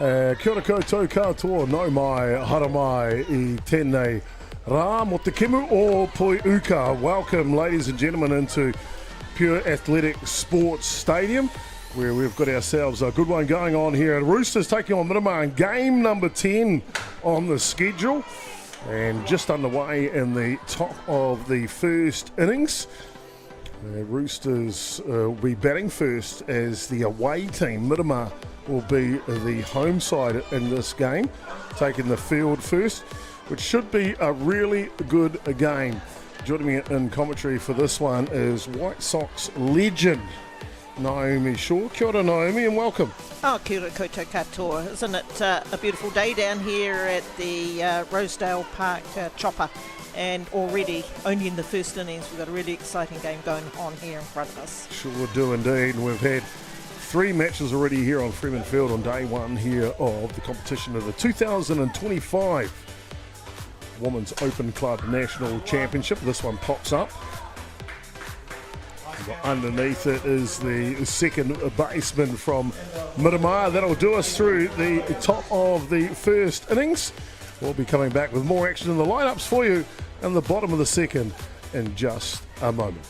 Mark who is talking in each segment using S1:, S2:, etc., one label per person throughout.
S1: Kia ora koutou katoa, no mai, hara mai, I tēnei rā, mo te kimu o Poi Uka. Welcome, ladies and gentlemen, into Pure Athletic Sports Stadium, where we've got ourselves a good one going on here at Roosters, taking on Miramar in game number 10 on the schedule. And just underway in the top of the first innings. Roosters will be batting first as the away team. Miramar will be the home side in this game, taking the field first, which should be a really good game. Joining me in commentary for this one is White Sox legend Naomi Shaw. Kia ora, Naomi, and welcome.
S2: Oh, kia ora koutou katoa. Isn't it a beautiful day down here at the Rosedale Park chopper? And already, only in the first innings, we've got a really exciting game going on here in front of us.
S1: Sure do indeed. And we've had 3 matches already here on Freeman Field on day one here of the competition of the 2025 Women's Open Club National Championship. This one pops up. Underneath it is the second baseman from Miramar. That'll do us through the top of the first innings. We'll be coming back with more action in the lineups for you in the bottom of the second in just a moment.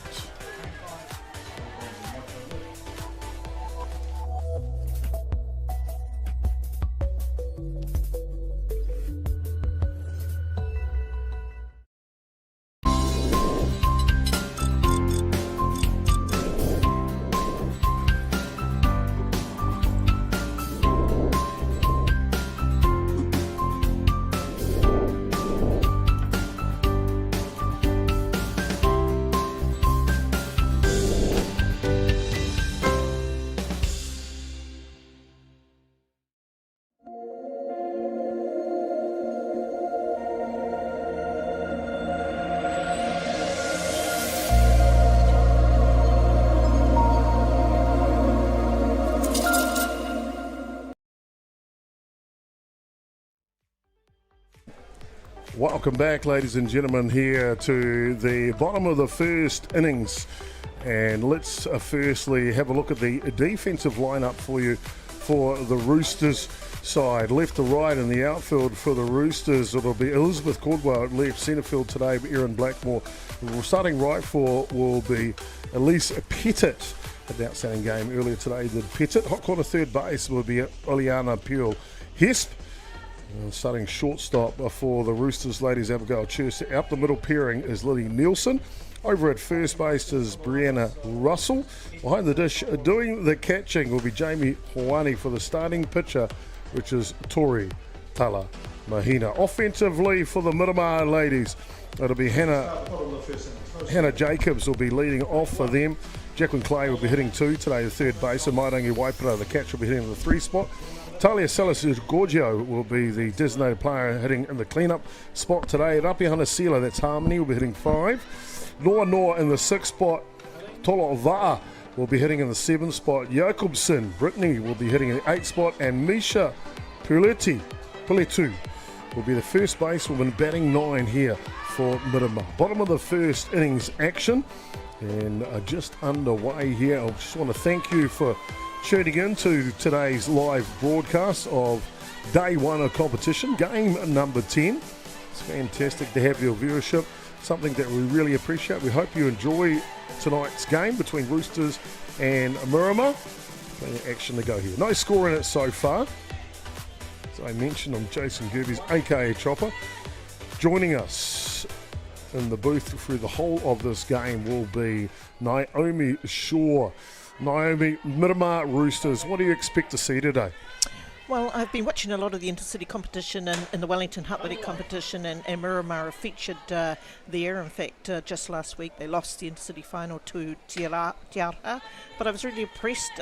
S1: Welcome back, ladies and gentlemen, here to the bottom of the first innings. And let's firstly have a look at the defensive lineup for you for the Roosters side. Left to right in the outfield for the Roosters, it'll be Elizabeth Caldwell at left, centre field today, Erin Blackmore. Starting right for will be Elise Pettit. An outstanding game earlier today, did Pettit. Hot corner third base will be Oleana Peel-Hesp. Starting shortstop for the Roosters ladies, Abigail Church. Out the middle pairing is Lily Nielsen. Over at first base is Brianna Russell. Behind the dish, doing the catching will be Jamie Hoani for the starting pitcher, which is Tori Tala Mahina. Offensively for the Miramar ladies, it'll be Hannah Jacobs will be leading off for them. Jacqueline Clay will be hitting 2 today, the third base, and Mairangi Waipara, the catch, will be hitting the 3 spot. Talia Salas-Gorgio will be the designated player hitting in the cleanup spot today. Rapi Hanasila, that's Harmony, will be hitting 5. Noa in the 6th spot. Tolo Va'a will be hitting in the 7th spot. Jacobson, Brittany, will be hitting in the 8th spot. And Misha Puletu will be the first basewoman, batting 9 here for Miramar. Bottom of the first innings action. And just underway here. I just want to thank you for tuning in to today's live broadcast of day 1 of competition, game number 10. It's fantastic to have your viewership, something that we really appreciate. We hope you enjoy tonight's game between Roosters and Miramar. Plenty of action to go here. No score in it so far. As I mentioned, I'm Jason Gerbes, aka Chopper. Joining us in the booth through the whole of this game will be Naomi Shaw. Naomi, Miramar Roosters, what do you expect to see today?
S2: Well, I've been watching a lot of the intercity competition and the Wellington Athletic competition, and Miramar have featured there. In fact, just last week they lost the intercity final to Tiara, but I was really impressed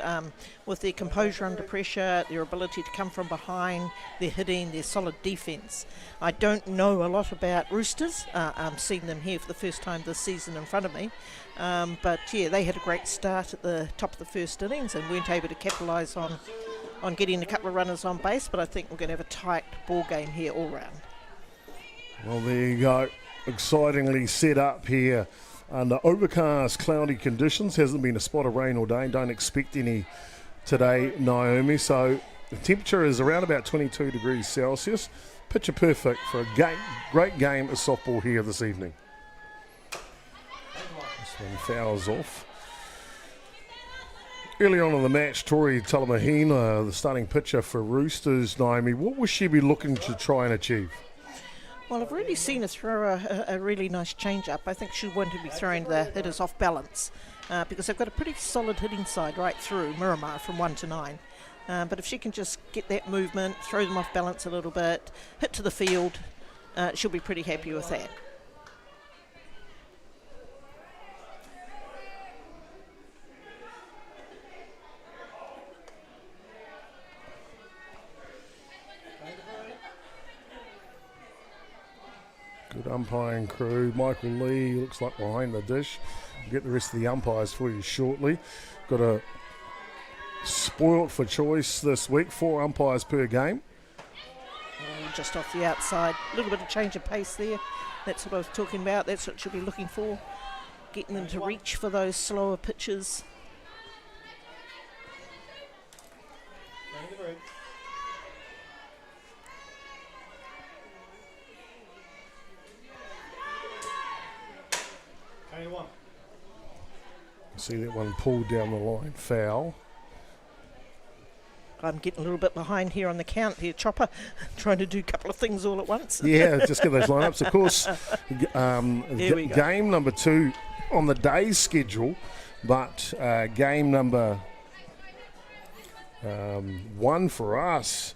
S2: with their composure under pressure, their ability to come from behind, their hitting, their solid defence. I don't know a lot about Roosters. I'm seeing them here for the first time this season in front of me. But yeah, they had a great start at the top of the first innings and weren't able to capitalise on getting a couple of runners on base, but I think we're going to have a tight ball game here all round.
S1: Well, there you go. Excitingly set up here under overcast, cloudy conditions. Hasn't been a spot of rain all day. Don't expect any today, Naomi. So The temperature is around about 22 degrees Celsius. Picture perfect for a great game of softball here this evening. This one fouls off. Early on in the match, Tori Talamahina, the starting pitcher for Roosters, Naomi, what will she be looking to try and achieve?
S2: Well, I've really seen her throw a really nice change-up. I think she'll want to be throwing the hitters off balance because they've got a pretty solid hitting side right through Miramar from 1 to 9. But if she can just get that movement, throw them off balance a little bit, hit to the field, she'll be pretty happy with that.
S1: Good umpiring crew. Michael Lee looks like behind the dish. We'll get the rest of the umpires for you shortly. Got a spoilt for choice this week. 4 umpires per game.
S2: Just off the outside. A little bit of change of pace there. That's what I was talking about. That's what she'll be looking for. Getting them to reach for those slower pitches.
S1: See that one pulled down the line, foul.
S2: I'm getting a little bit behind here on the count here, Chopper, trying to do a couple of things all at once.
S1: Yeah, just get those lineups. Of course, game number 2 on the day's schedule, but game number 1 for us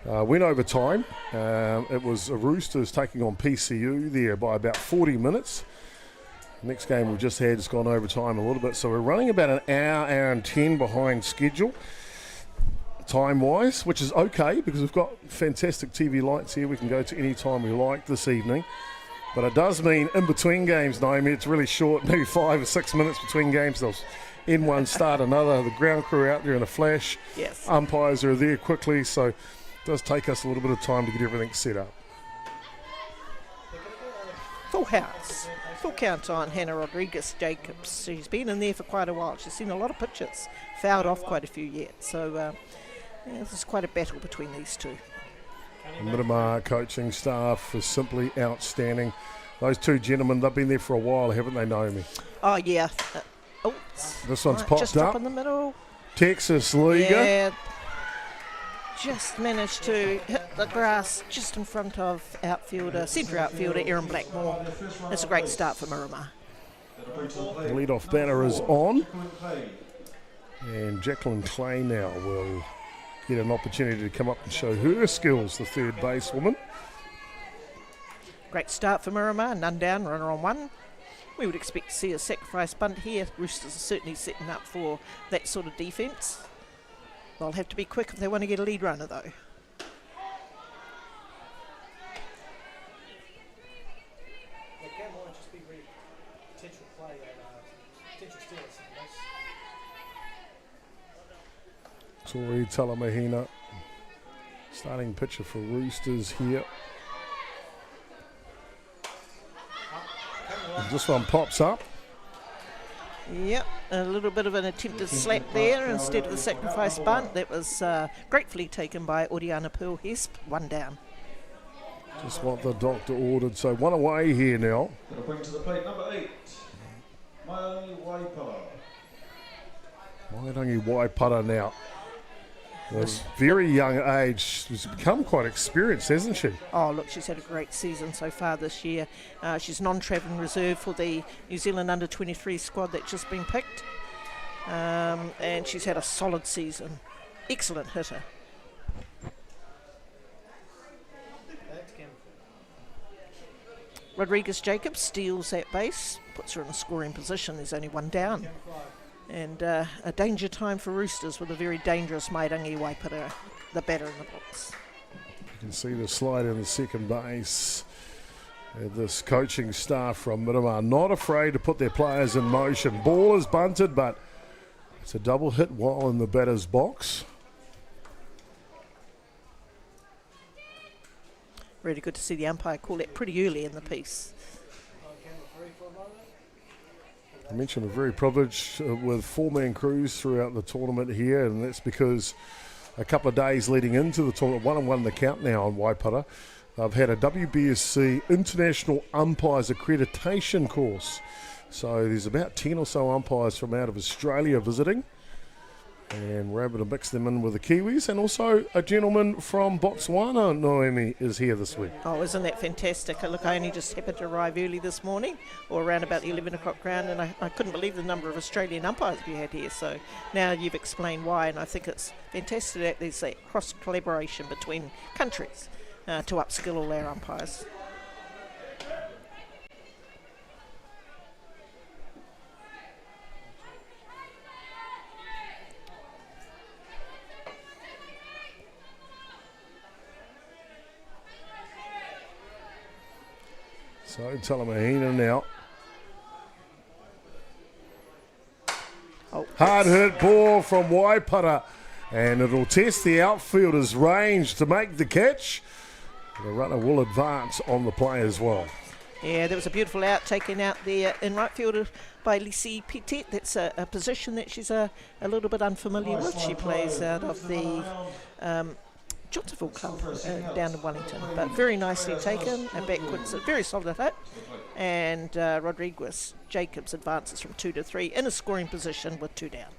S1: went over time. It was Roosters taking on PCU there by about 40 minutes. Next game we've just had has gone over time a little bit, so we're running about an hour and 10 behind schedule time-wise, which is okay because we've got fantastic TV lights here. We can go to any time we like this evening, but it does mean in between games, Naomi, it's really short, maybe 5 or 6 minutes between games. They'll end one, start another. The ground crew out there in a flash.
S2: Yes.
S1: Umpires are there quickly, so it does take us a little bit of time to get everything set up.
S2: Full house. Full count on Hannah Rodriguez-Jacobs. She's been in there for quite a while. She's seen a lot of pitches, fouled off quite a few yet. So this is quite a battle between these two.
S1: The Miramar coaching staff is simply outstanding. Those 2 gentlemen, they've been there for a while, haven't they, Naomi?
S2: Oh, yeah.
S1: This one's popped
S2: just
S1: up.
S2: Up in the middle.
S1: Texas Liga.
S2: Yeah. Just managed to hit the grass just in front of centre outfielder Erin Blackmore. That's a great start for Miramar.
S1: The lead-off batter is on. And Jacqueline Clay now will get an opportunity to come up and show her skills, the third basewoman.
S2: Great start for Miramar, none down, runner on 1. We would expect to see a sacrifice bunt here. Roosters are certainly setting up for that sort of defence. They'll have to be quick if they want to get a lead runner, though.
S1: Tori Talamahina, starting pitcher for Roosters here. And this one pops up.
S2: Yep, a little bit of an attempted slap there instead of the sacrifice bunt. That was gratefully taken by Oriana Pearl-Hesp, 1 down.
S1: Just what the doctor ordered. So 1 away here now.
S3: Going to bring to the plate number 8, Mairangi Waipara.
S1: Mairangi Waipara now. At a very young age, she's become quite experienced, hasn't she?
S2: Oh, look, she's had a great season so far this year. She's non-travelling reserve for the New Zealand under-23 squad that's just been picked. And she's had a solid season. Excellent hitter. Rodriguez-Jacobs steals that base, puts her in a scoring position. There's only 1 down. And a danger time for Roosters with a very dangerous Mairangi Waipara, the batter in the box.
S1: You can see the slide in the second base. This coaching staff from Miramar not afraid to put their players in motion. Ball is bunted, but it's a double hit while in the batter's box.
S2: Really good to see the umpire call that pretty early in the piece.
S1: I mentioned we're very privileged with 4-man crews throughout the tournament here, and that's because a couple of days leading into the tournament. 1-1 the count now on Waipara. They've had a WBSC International Umpires Accreditation course. So there's about 10 or so umpires from out of Australia visiting. And we're able to mix them in with the Kiwis. And also a gentleman from Botswana, Noemi, is here this week.
S2: Oh, isn't that fantastic? Look, I only just happened to arrive early this morning, or around about the 11 o'clock round, and I couldn't believe the number of Australian umpires we had here. So now you've explained why, and I think it's fantastic that there's a cross-collaboration between countries to upskill all our umpires.
S1: So Talamahina now.
S2: Oh,
S1: hard hit ball from Waipara, and it'll test the outfielder's range to make the catch. The runner will advance on the play as well.
S2: Yeah, there was a beautiful out taken out there in right field by Lisi Petit. That's a position that she's a little bit unfamiliar with. She plays out of the Johnsonville Club down in Wellington, but very nicely taken and backwards, a very solid hit. And Rodriguez Jacobs advances from 2 to 3 in a scoring position with 2 down.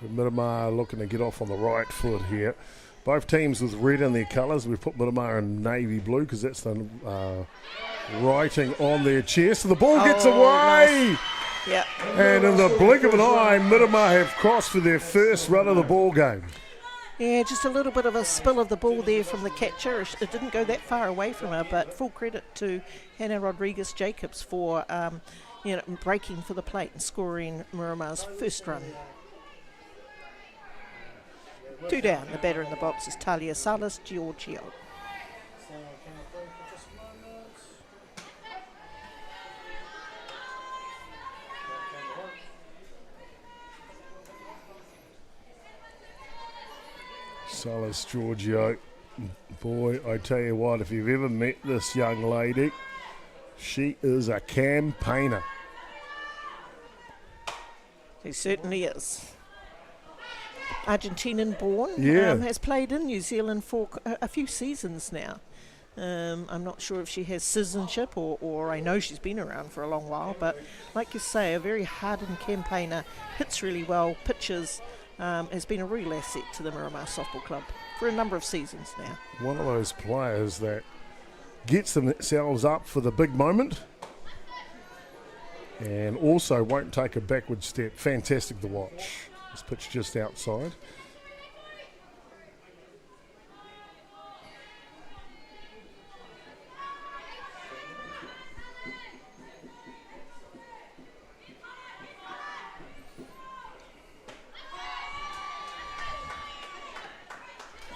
S1: Miramar looking to get off on the right foot here. Both teams with red in their colours. We've put Miramar in navy blue because that's the writing on their chest. The ball gets away!
S2: Nice. Yeah.
S1: And in the blink of an eye, Miramar have crossed for their first run of the ball game.
S2: Yeah, just a little bit of a spill of the ball there from the catcher. It didn't go that far away from her, but full credit to Hannah Rodriguez Jacobs for breaking for the plate and scoring Miramar's first run. 2 down. The batter in the box is Talia Salas Giorgio.
S1: Salas Giorgio. Boy, I tell you what, if you've ever met this young lady, she is a campaigner.
S2: She certainly is. Argentinian born,
S1: Yeah.
S2: has played in New Zealand for a few seasons now. I'm not sure if she has citizenship or I know she's been around for a long while, but like you say, a very hardened campaigner, hits really well, pitches, has been a real asset to the Miramar Softball Club for a number of seasons now.
S1: One of those players that gets themselves up for the big moment and also won't take a backward step. Fantastic to watch. This pitch just outside.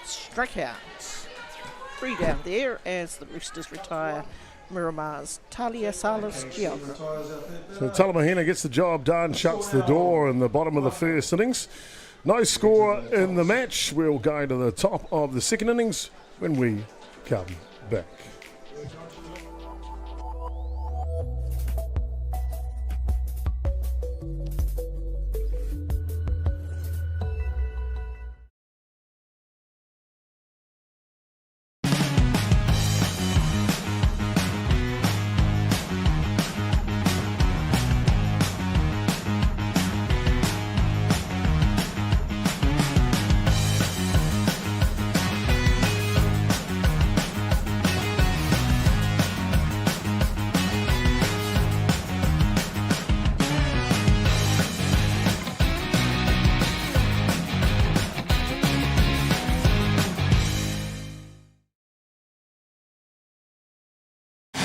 S2: Strikeout. 3 down there as the Roosters retire Miramar's Talia Salas Giorgio.
S1: So Talamahina gets the job done, shuts the door in the bottom of the first innings. No score in the match. We'll go to the top of the second innings when we come back.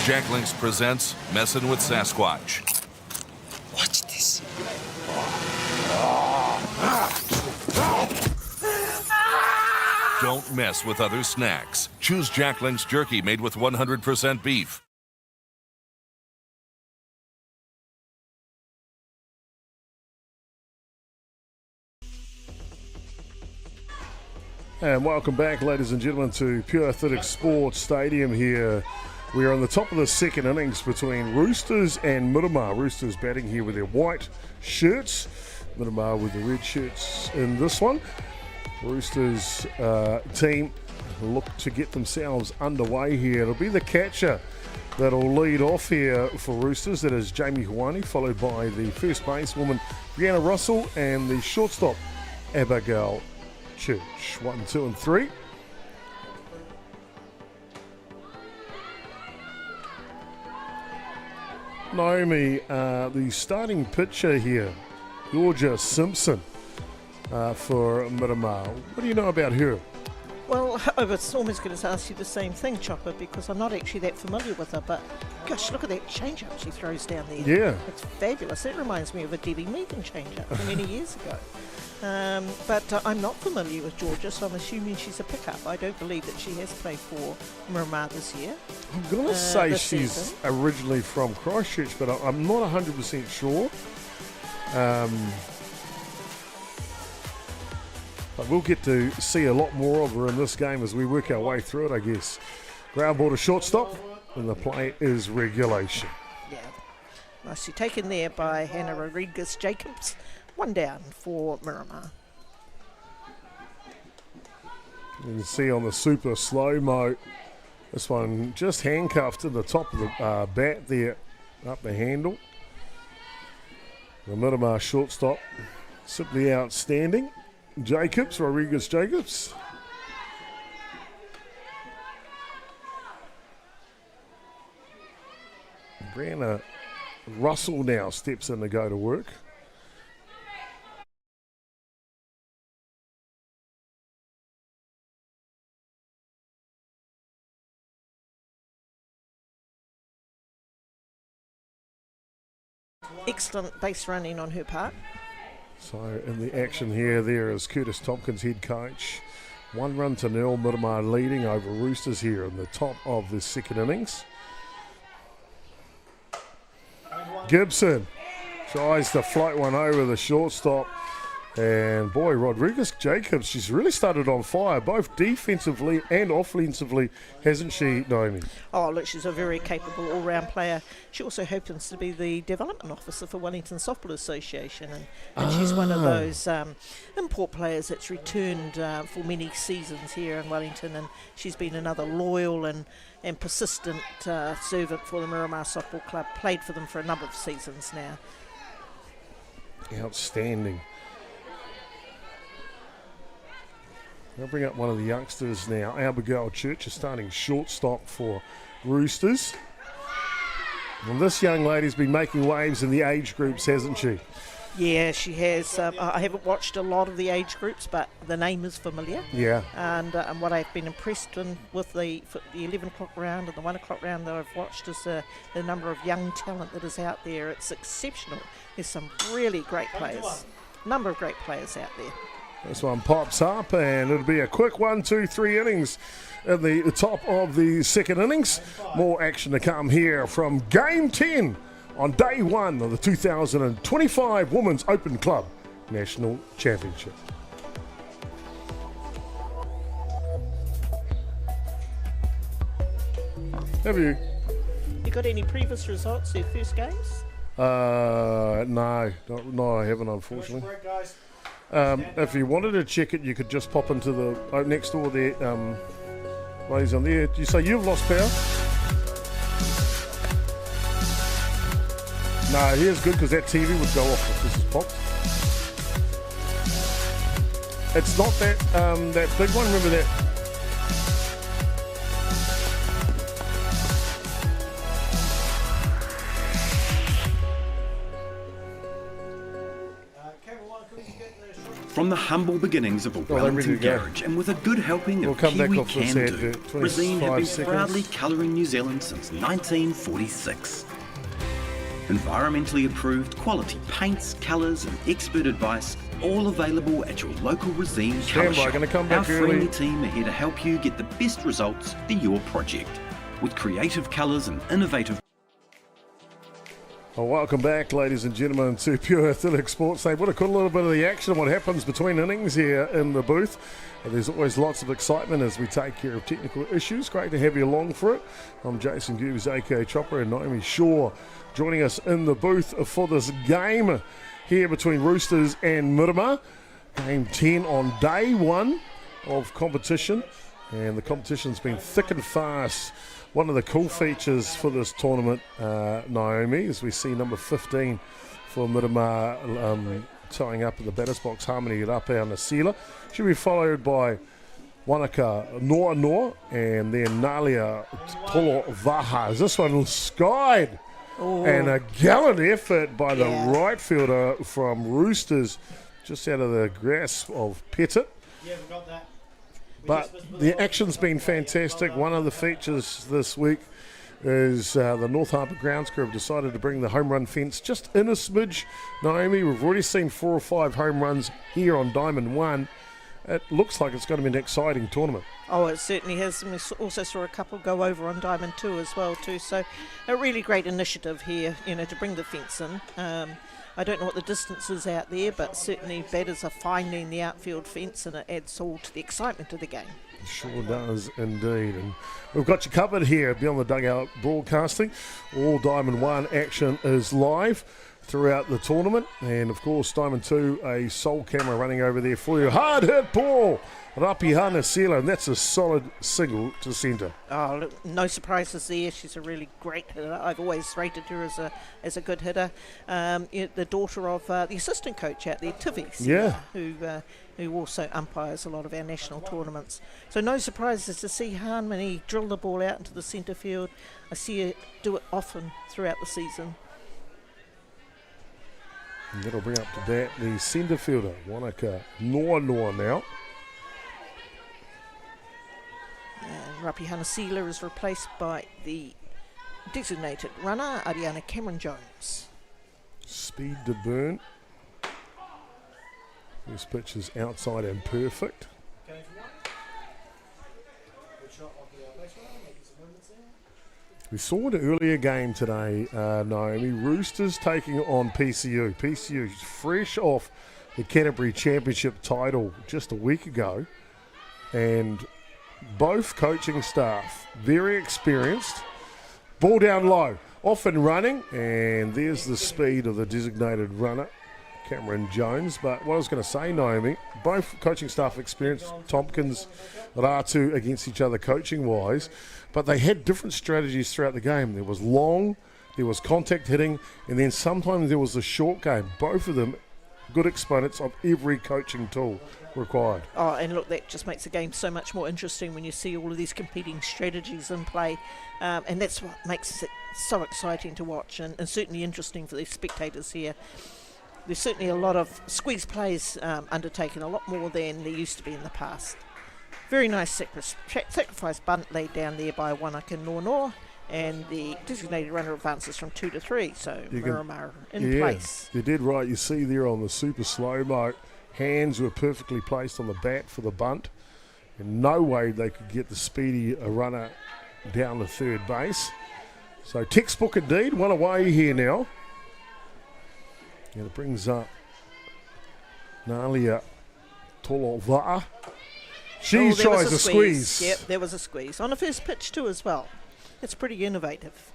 S4: Jack Links presents Messin' with Sasquatch.
S5: Watch this.
S4: Don't mess with other snacks. Choose Jack Links jerky made with 100% beef.
S1: And welcome back, ladies and gentlemen, to Pure Athletic Sports Stadium here. We are on the top of the second innings between Roosters and Miramar. Roosters batting here with their white shirts. Miramar with the red shirts in this one. Roosters team look to get themselves underway here. It'll be the catcher that'll lead off here for Roosters. That is Jamie Hawani, followed by the first basewoman Brianna Russell and the shortstop Abigail Church. 1, 2 and 3. Naomi, the starting pitcher here, Georgia Simpson for Miramar. What do you know about her?
S2: Well, I was almost going to ask you the same thing, Chopper, because I'm not actually that familiar with her, but gosh, look at that change-up she throws down there.
S1: Yeah.
S2: It's fabulous. It reminds me of a Debbie Megan change-up from many years ago. But I'm not familiar with Georgia, so I'm assuming she's a pickup. I don't believe that she has played for Miramar this year.
S1: I'm going to say
S2: this
S1: she's
S2: season.
S1: originally from Christchurch, but I'm not 100% sure. But we'll get to see a lot more of her in this game as we work our way through it, I guess. Ground ball to shortstop, and the play is regulation.
S2: Yeah. Nicely taken there by Hannah Rodriguez-Jacobs. 1 down for Miramar.
S1: You can see on the super slow-mo, this one just handcuffed in the top of the bat there, up the handle. The Miramar shortstop, simply outstanding. Rodriguez-Jacobs. Brianna Russell now steps in to go to work.
S2: Excellent base running on her part.
S1: So in the action here, there is Curtis Tompkins, head coach. 1 run to nil, Miramar leading over Roosters here in the top of the second innings. Gibson tries to float one over the shortstop. And boy, Rodriguez-Jacobs, she's really started on fire, both defensively and offensively, hasn't she, Naomi?
S2: Oh, look, she's a very capable all-round player. She also happens to be the development officer for Wellington Softball Association, and she's one of those import players that's returned for many seasons here in Wellington, and she's been another loyal and persistent servant for the Miramar Softball Club, played for them for a number of seasons now.
S1: Outstanding. I'll bring up one of the youngsters now. Abigail Church is starting shortstop for Roosters. And this young lady's been making waves in the age groups, hasn't she?
S2: Yeah, she has. I haven't watched a lot of the age groups, but the name is familiar.
S1: Yeah.
S2: And what I've been impressed with the 11 o'clock round and the 1 o'clock round that I've watched is the number of young talent that is out there. It's exceptional. There's some really great players. Number of great players out there.
S1: This one pops up, and it'll be a quick 1, 2, 3 innings at the top of the second innings. More action to come here from Game 10 on day 1 of the 2025 Women's Open Club National Championship. Have you?
S2: You got any previous results, their first games?
S1: No, I haven't, unfortunately. If you wanted to check it, you could just pop into the next door there. Ladies on there. You say you've lost power? No, here's good because that TV would go off if this is popped. It's not that big one. Remember that.
S6: From the humble beginnings of a Wellington garage and with a good helping of Kiwi Can Do, Rosine have been proudly colouring New Zealand since 1946. Environmentally approved quality paints, colours and expert advice, all available at your local Rosine colour shop. Our friendly team are here to help you get the best results for your project. With creative colours and innovative.
S1: Well, welcome back, ladies and gentlemen, to Pure Athletic Sports. They would have caught a little bit of the action, what happens between innings here in the booth. And there's always lots of excitement as we take care of technical issues. Great to have you along for it. I'm Jason Gerbes, aka Chopper, and Naomi Shaw joining us in the booth for this game here between Roosters and Miramar. Game 10 on day 1 of competition, and the competition's been thick and fast. One of the cool features for this tournament, Naomi, as we see number 15 for Miramar tying up in the batter's box, Harmony Rapea Nasila. She'll be followed by Wanaka Noa and then Nalia Tolo Vaha. This one skied. Ooh. And a gallant effort by the right fielder from Roosters, just out of the grasp of Pettit.
S3: Yeah, we got that.
S1: But the action's been fantastic. One of the features this week is the North Harbour grounds crew have decided to bring the home run fence just in a smidge. Naomi, we've already seen 4 or 5 home runs here on Diamond 1. It looks like it's going to be an exciting tournament.
S2: Oh, it certainly has. We also saw a couple go over on Diamond 2 as well too. So a really great initiative here, to bring the fence in. I don't know what the distance is out there, but certainly batters are finding the outfield fence, and it adds all to the excitement of the game.
S1: It sure does indeed. And we've got you covered here beyond the Dugout Broadcasting. All Diamond 1 action is live throughout the tournament, and of course Diamond 2, a sole camera running over there for you. Hard hit ball, Rapea Nasila, and that's a solid single to centre.
S2: Oh, look, no surprises there. She's a really great hitter. I've always rated her as a good hitter. The daughter of the assistant coach out there, Tivis, who also umpires a lot of our national tournaments. So no surprises to see Harmony drill the ball out into the centre field. I see her do it often throughout the season.
S1: And that'll bring up to bat the centre fielder, Wanaka Noa now.
S2: And Rapea Nasila is replaced by the designated runner, Ariana Cameron-Jones.
S1: Speed to burn. This pitch is outside and perfect. We saw an earlier game today, Naomi. Roosters taking on PCU. PCU fresh off the Canterbury Championship title just a week ago. And both coaching staff, very experienced. Ball down low, off and running. And there's the speed of the designated runner, Cameron Jones. But what I was going to say, Naomi, both coaching staff experienced. Tompkins, Ratu against each other coaching-wise. But they had different strategies throughout the game. There was long, there was contact hitting, and then sometimes there was a short game. Both of them good exponents of every coaching tool required.
S2: Oh, and look, that just makes the game so much more interesting when you see all of these competing strategies in play. And that's what makes it so exciting to watch, and certainly interesting for the spectators here. There's certainly a lot of squeeze plays undertaken, a lot more than there used to be in the past. Very nice sacrifice bunt laid down there by Wanaka Noa, and the designated runner advances from 2 to 3. So Miramar in place.
S1: You did right. You see there on the super slow-mo, hands were perfectly placed on the bat for the bunt. In no way they could get the speedy runner down to third base. So textbook indeed. One away here now. And it brings up Nalia Tolova'a. She tries a squeeze.
S2: Yep, there was a squeeze. On the first pitch too as well. It's pretty innovative.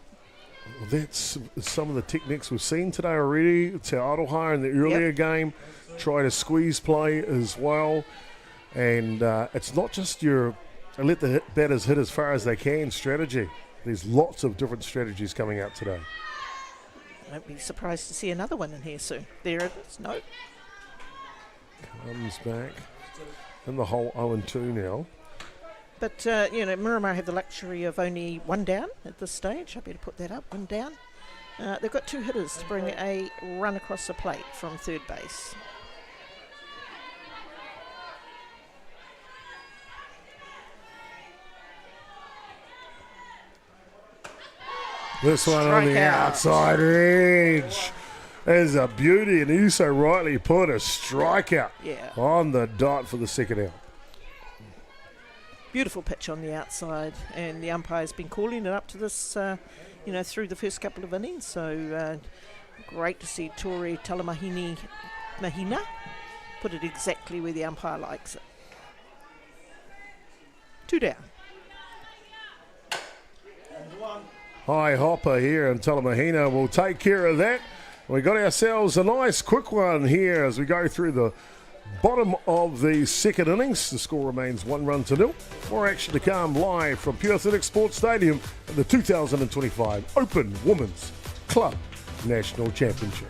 S1: Well, that's some of the techniques we've seen today already. Te Aroha in the earlier game tried a squeeze play as well. And it's not just your let the batters hit as far as they can strategy. There's lots of different strategies coming out today.
S2: I won't be surprised to see another one in here soon. There it is. No.
S1: Comes back. In the hole 0-2 now.
S2: But, Miramar have the luxury of only one down at this stage. I better put that up, one down. They've got 2 hitters to bring a run across the plate from third base.
S1: This one on the outside edge. There's a beauty, and you so rightly put a strikeout on the dot for the second out.
S2: Beautiful pitch on the outside, and the umpire's been calling it up to this, through the first couple of innings. So great to see Tori Talamahina put it exactly where the umpire likes it. 2 down.
S1: High hopper here, and Talamahina will take care of that. We got ourselves a nice quick one here as we go through the bottom of the second innings. The score remains 1-0. More action to come live from Pure Athletics Sports Stadium at the 2025 Open Women's Club National Championship.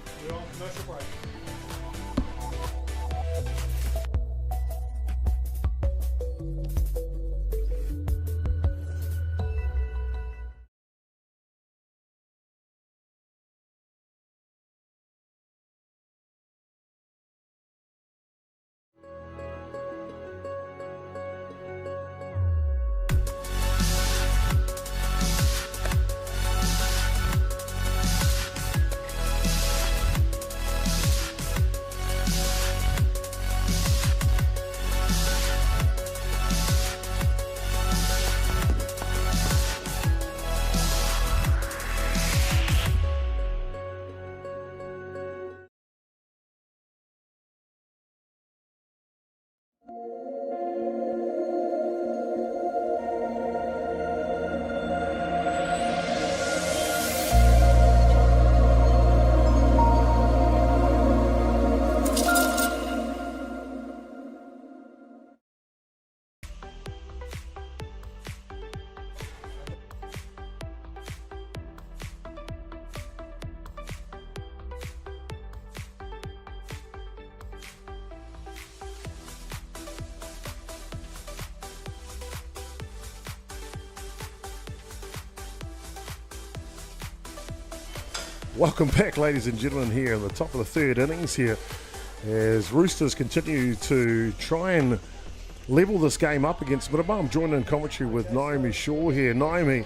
S1: Welcome back, ladies and gentlemen, here in the top of the third innings here as Roosters continue to try and level this game up against Miramar. I'm joined in commentary with Naomi Shaw here. Naomi,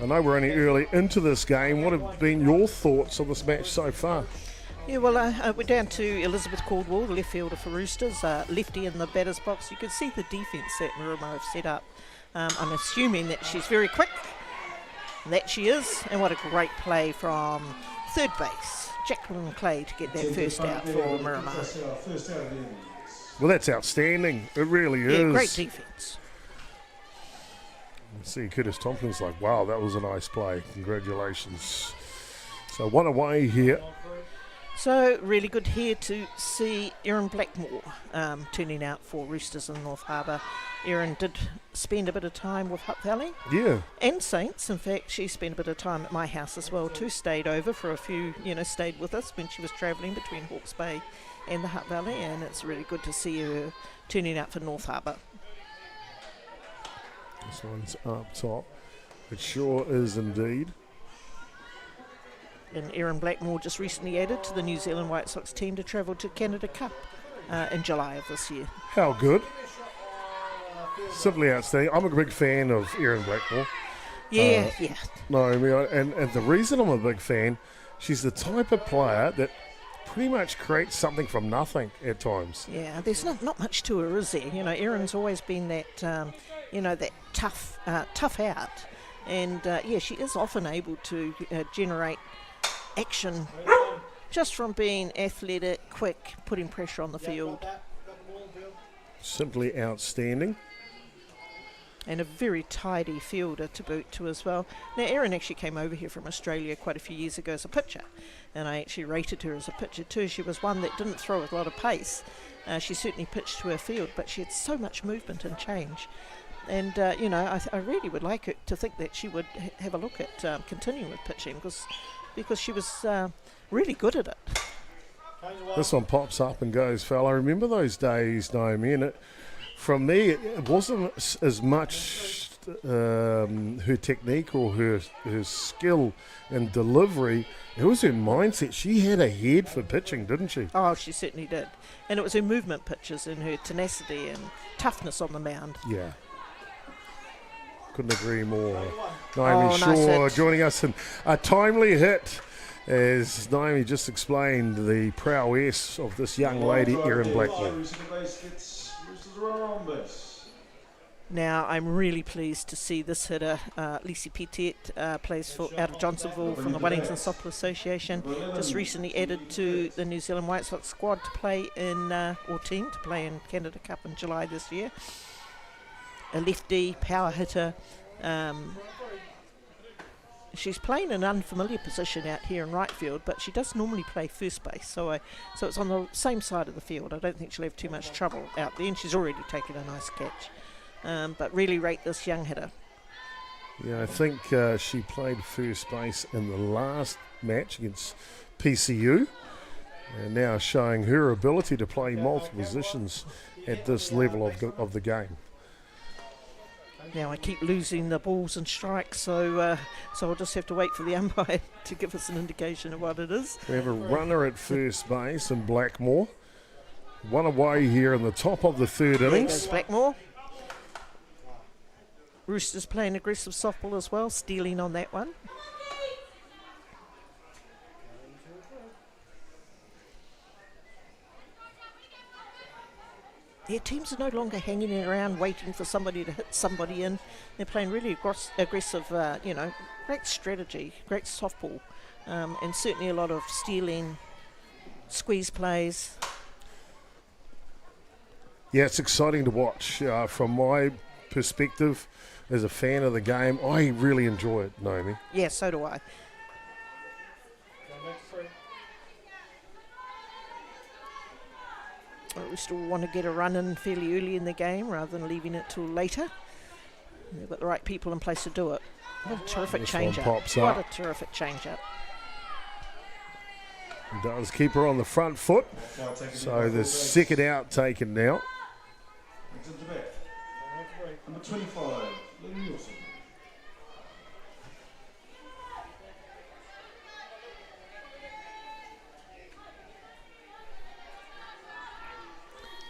S1: I know we're only early into this game. What have been your thoughts on this match so far?
S2: Yeah, well, we're down to Elizabeth Caldwell, the left fielder for Roosters, lefty in the batter's box. You can see the defence that Miramar have set up. I'm assuming that she's very quick. That she is, and what a great play from third base, Jacqueline Clay, to get that first out for Miramar.
S1: Well, that's outstanding. It really is.
S2: Yeah, great defence.
S1: See, Curtis Tompkins like, wow, that was a nice play. Congratulations. So one away here.
S2: So really good here to see Erin Blackmore turning out for Roosters in North Harbour. Erin did spend a bit of time with Hutt Valley.
S1: Yeah.
S2: And Saints. In fact, she spent a bit of time at my house as well too. Stayed over for a few, stayed with us when she was travelling between Hawke's Bay and the Hutt Valley. And it's really good to see her turning out for North Harbour.
S1: This one's up top. It sure is indeed.
S2: And Erin Blackmore just recently added to the New Zealand White Sox team to travel to Canada Cup in July of this year.
S1: How good. Simply outstanding. I'm a big fan of Erin Blackmore.
S2: Yeah.
S1: No, I mean, and the reason I'm a big fan, she's the type of player that pretty much creates something from nothing at times.
S2: Yeah, there's not much to her, is there? Erin's always been that, that tough out. And, she is often able to generate action just from being athletic, quick, putting pressure on the field.
S1: Simply outstanding.
S2: And a very tidy fielder to boot to as well. Now, Erin actually came over here from Australia quite a few years ago as a pitcher, and I actually rated her as a pitcher too. She was one that didn't throw with a lot of pace. She certainly pitched to her field, but she had so much movement and change. And, I really would like her to think that she would have a look at continuing with pitching because she was really good at it.
S1: This one pops up and goes foul. I remember those days, Naomi, and from me, it wasn't as much her technique or her skill and delivery. It was her mindset. She had a head for pitching, didn't she?
S2: Oh, she certainly did. And it was her movement pitches and her tenacity and toughness on the mound.
S1: Yeah. Couldn't agree more. Naomi Shaw
S2: nice
S1: joining us in a timely hit. As Naomi just explained, the prowess of this young lady, Erin Blackmore.
S2: Now, I'm really pleased to see this hitter, Lisi Petit, plays out of Johnsonville from the Wellington Softball Association. Just recently added to the New Zealand White Sox squad to play to play in Canada Cup in July this year. A lefty, power hitter. she's playing an unfamiliar position out here in right field, but she does normally play first base, so it's on the same side of the field. I don't think she'll have too much trouble out there, and she's already taken a nice catch. But really rate this young hitter.
S1: Yeah, I think she played first base in the last match against PCU, and now showing her ability to play multiple positions at this level of the game.
S2: Now I keep losing the balls and strikes, so I'll just have to wait for the umpire to give us an indication of what it is.
S1: We have a runner at first base in Blackmore. One away here in the top of the third
S2: There
S1: innings.
S2: goes Blackmore. Roosters playing aggressive softball as well, stealing on that one. Their teams are no longer hanging around waiting for somebody to hit somebody in. They're playing really aggressive, great strategy, great softball, and certainly a lot of stealing, squeeze plays.
S1: Yeah, it's exciting to watch. From my perspective, as a fan of the game, I really enjoy it, Naomi.
S2: Yeah, so do I. We still want to get a run in fairly early in the game rather than leaving it till later. They've got the right people in place to do it. What a terrific
S1: This
S2: change
S1: one
S2: up.
S1: pops
S2: What
S1: up.
S2: a terrific change up.
S1: Does keep her on the front foot. So the second out taken now.
S3: Into the back. Number 25, Lily Nielsen.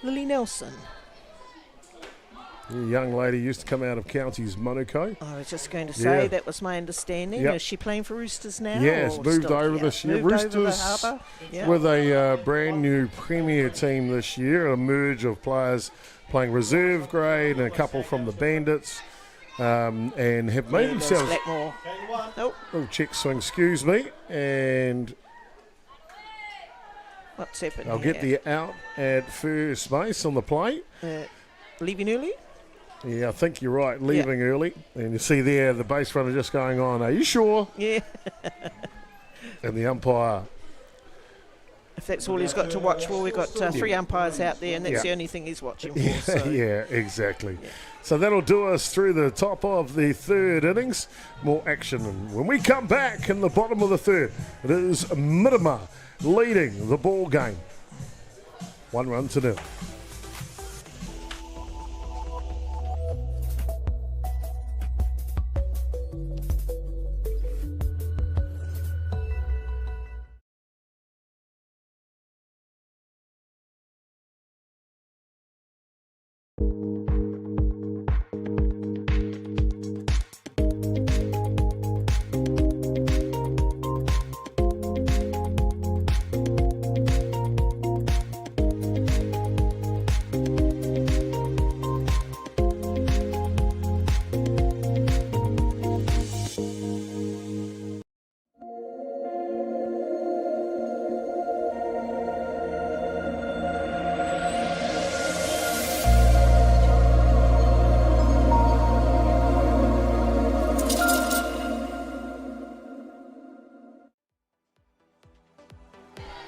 S2: Lily Nelson.
S1: The young lady used to come out of Counties Manukau.
S2: I was just going to say
S1: Yeah.
S2: that was my understanding.
S1: Yep.
S2: Is she playing for Roosters now?
S1: Yes,
S2: or
S1: moved
S2: still
S1: over
S2: here?
S1: this year.
S2: Moved over to
S1: Roosters
S2: Harbour. Yeah.
S1: with a brand new premier team this year, a merge of players playing reserve grade and a couple from the Bandits, and have made
S2: There's
S1: themselves.
S2: Blackmore. Nope.
S1: Oh, check swing, excuse me, and
S2: What's happened
S1: I'll
S2: here?
S1: get the out at first base on the plate.
S2: Leaving early?
S1: Yeah, I think you're right, leaving early. And you see there the base runner just going on, are you sure?
S2: Yeah.
S1: And the umpire.
S2: If that's all he's got to watch for, we've got 3 umpires out there, and that's
S1: Yeah.
S2: the only thing he's watching for. So.
S1: Yeah, exactly.
S2: Yeah.
S1: So that'll do us through the top of the third innings. More action. And when we come back in the bottom of the third, it is Miramar leading the ball game. 1-0.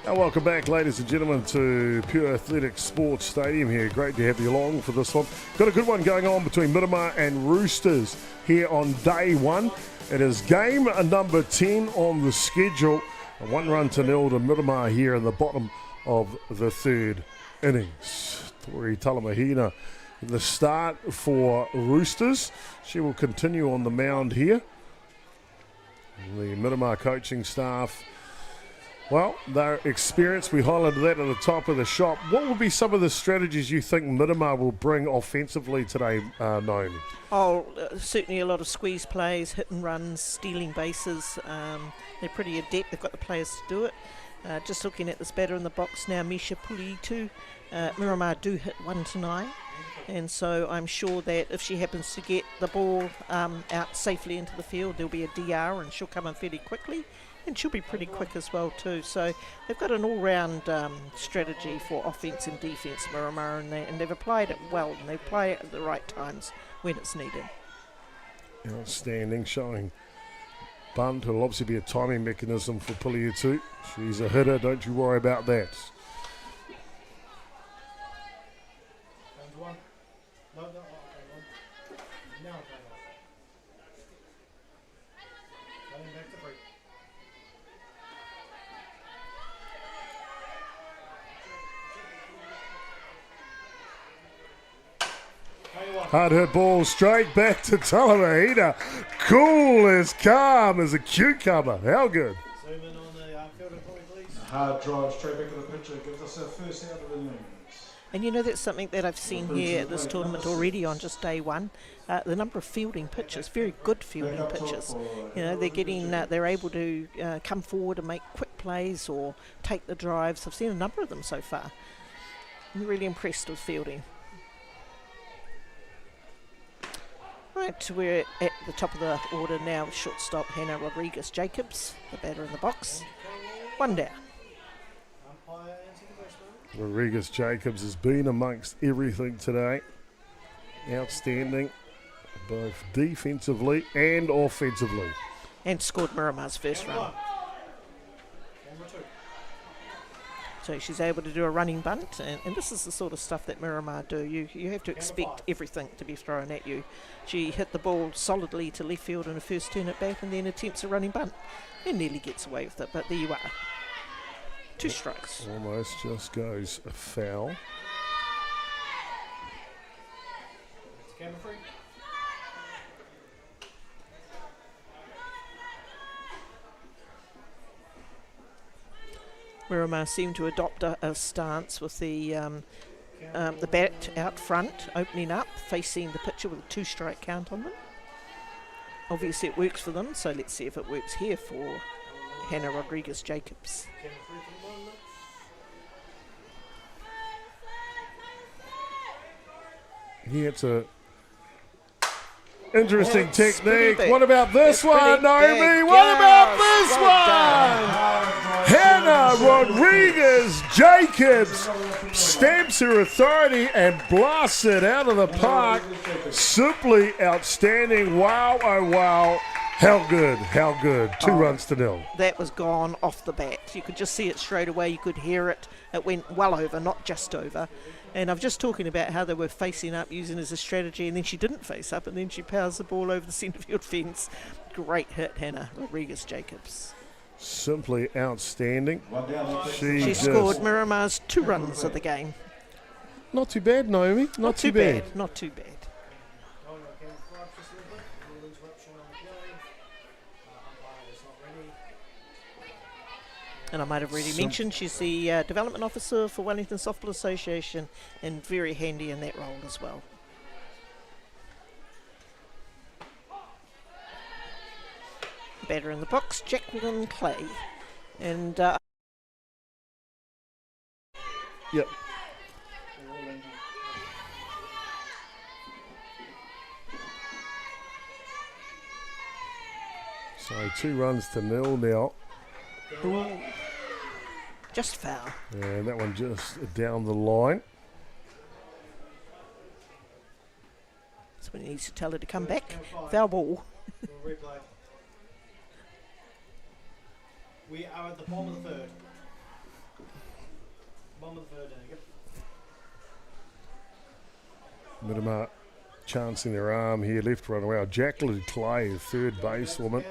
S1: Welcome back, ladies and gentlemen, to Pure Athletics Sports Stadium here. Great to have you along for this one. Got a good one going on between Miramar and Roosters here on day one. It is game number 10 on the schedule. A 1-0 to Miramar here in the bottom of the third innings. Tori Talamahina, the start for Roosters. She will continue on the mound here. The Miramar coaching staff, well, their experience, we highlighted that at the top of the shop. What will be some of the strategies you think Miramar will bring offensively today, Naomi?
S2: Certainly a lot of squeeze plays, hit and runs, stealing bases. They're pretty adept. They've got the players to do it. Just looking at this batter in the box now, Misha Pulitu. Miramar do hit 1 to 9. And so I'm sure that if she happens to get the ball out safely into the field, there'll be a DR and she'll come in fairly quickly. And she'll be pretty quick as well too. So they've got an all-round strategy for offence and defence, Miramar, and they've applied it well, and they apply it at the right times when it's needed.
S1: Outstanding, showing bunt. It'll obviously be a timing mechanism for Puliutu. She's a hitter, don't you worry about that. Hard hit ball straight back to Talamahina. Cool as calm as a cucumber. How good.
S3: Zoom in on the outfielder, please. Hard drive straight back to the pitcher gives us our first out of the innings.
S2: And you know, that's something that I've seen here at this tournament already on just day one. The number of fielding pitches, very good fielding pitches. You know, they're getting, they're able to come forward and make quick plays or take the drives. I've seen a number of them so far. I'm really impressed with fielding. Right, we're at the top of the order now. Shortstop Hannah Rodriguez-Jacobs, the batter in the box. One down.
S1: Rodriguez-Jacobs has been amongst everything today. Outstanding, both defensively and offensively.
S2: And scored Miramar's first run. So she's able to do a running bunt, and this is the sort of stuff that Miramar do. You have to expect everything to be thrown at you. She hit the ball solidly to left field in her first turn at bat and then attempts a running bunt and nearly gets away with it, but there you are. 2 strikes.
S1: Almost just goes a foul.
S2: Miramar seemed to adopt a stance with the bat out front, opening up, facing the pitcher with a 2-strike count on them. Obviously it works for them, so let's see if it works here for Hannah Rodriguez-Jacobs.
S1: Yeah, it's a interesting
S2: It's
S1: technique.
S2: big.
S1: What about this
S2: It's
S1: one,
S2: pretty
S1: Naomi?
S2: big.
S1: What about
S2: Yes,
S1: this
S2: well
S1: one? Hannah Rodriguez-Jacobs stamps her authority and blasts it out of the park. Simply outstanding. Wow, oh wow. How good, how good. 2 runs to 0.
S2: That was gone off the bat. You could just see it straight away. You could hear it. It went well over, not just over. And I'm just talking about how they were facing up, using as a strategy, and then she didn't face up, and then she powers the ball over the centre field fence. Great hit, Hannah Rodriguez-Jacobs.
S1: Simply outstanding.
S2: She scored Miramar's 2 runs of the game.
S1: Not too bad, Naomi. Not too bad.
S2: Not too bad. And I might have already mentioned she's the development officer for Wellington Softball Association and very handy in that role as well. Batter in the box, Jacqueline Clay. And
S1: Yep. So 2 runs to 0 now.
S2: ooh, just foul.
S1: And that one just down the line.
S2: So he needs to tell her to come back. Foul ball.
S3: Replay. We are at the bottom of the 3rd. Bottom of the 3rd, Yep.
S1: Miramar chancing their arm here, left run away. Jacqueline Clay, 3rd basewoman.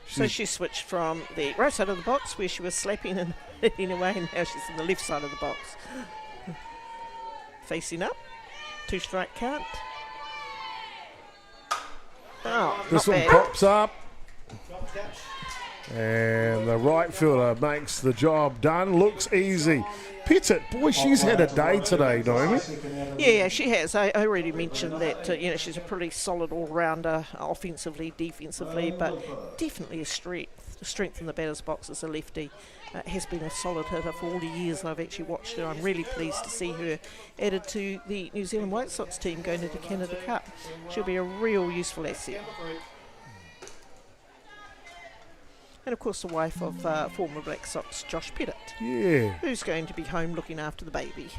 S2: So she switched from the right side of the box where she was slapping and hitting away, and now she's in the left side of the box. Facing up, 2-strike count. Oh,
S1: This
S2: not
S1: one
S2: bad.
S1: pops up. And the right fielder makes the job done. Looks easy. Pettit, boy, she's had a day today, Naomi.
S2: Yeah, she has. I already mentioned that she's a pretty solid all-rounder, offensively, defensively, but definitely a strength. The strength in the batter's box as a lefty. Has been a solid hitter for all the years I've actually watched her. I'm really pleased to see her added to the New Zealand White Sox team going into the Canada Cup. She'll be a real useful asset. And of course the wife of former Black Sox Josh Pettit,
S1: Yeah.
S2: who's going to be home looking after the baby.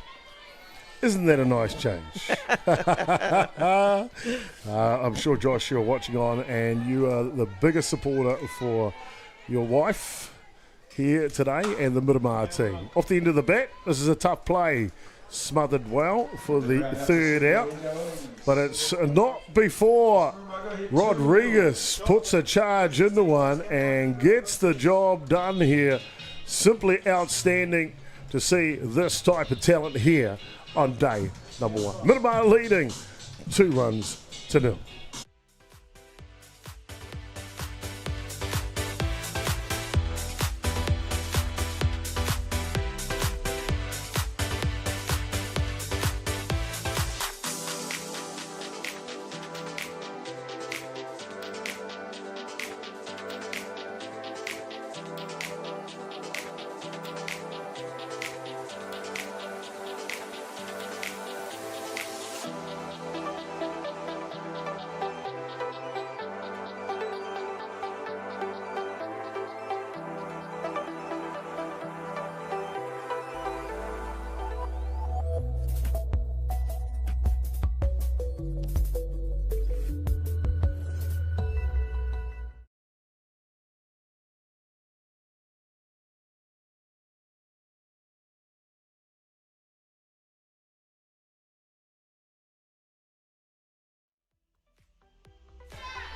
S1: Isn't that a nice change? I'm sure, Josh, you're watching on and you are the biggest supporter for your wife here today and the Miramar team. Off the end of the bat, this is a tough play. Smothered well for the third out, but it's not before Rodriguez puts a charge into one and gets the job done here. Simply outstanding to see this type of talent here on day number 1. Miramar leading 2-0.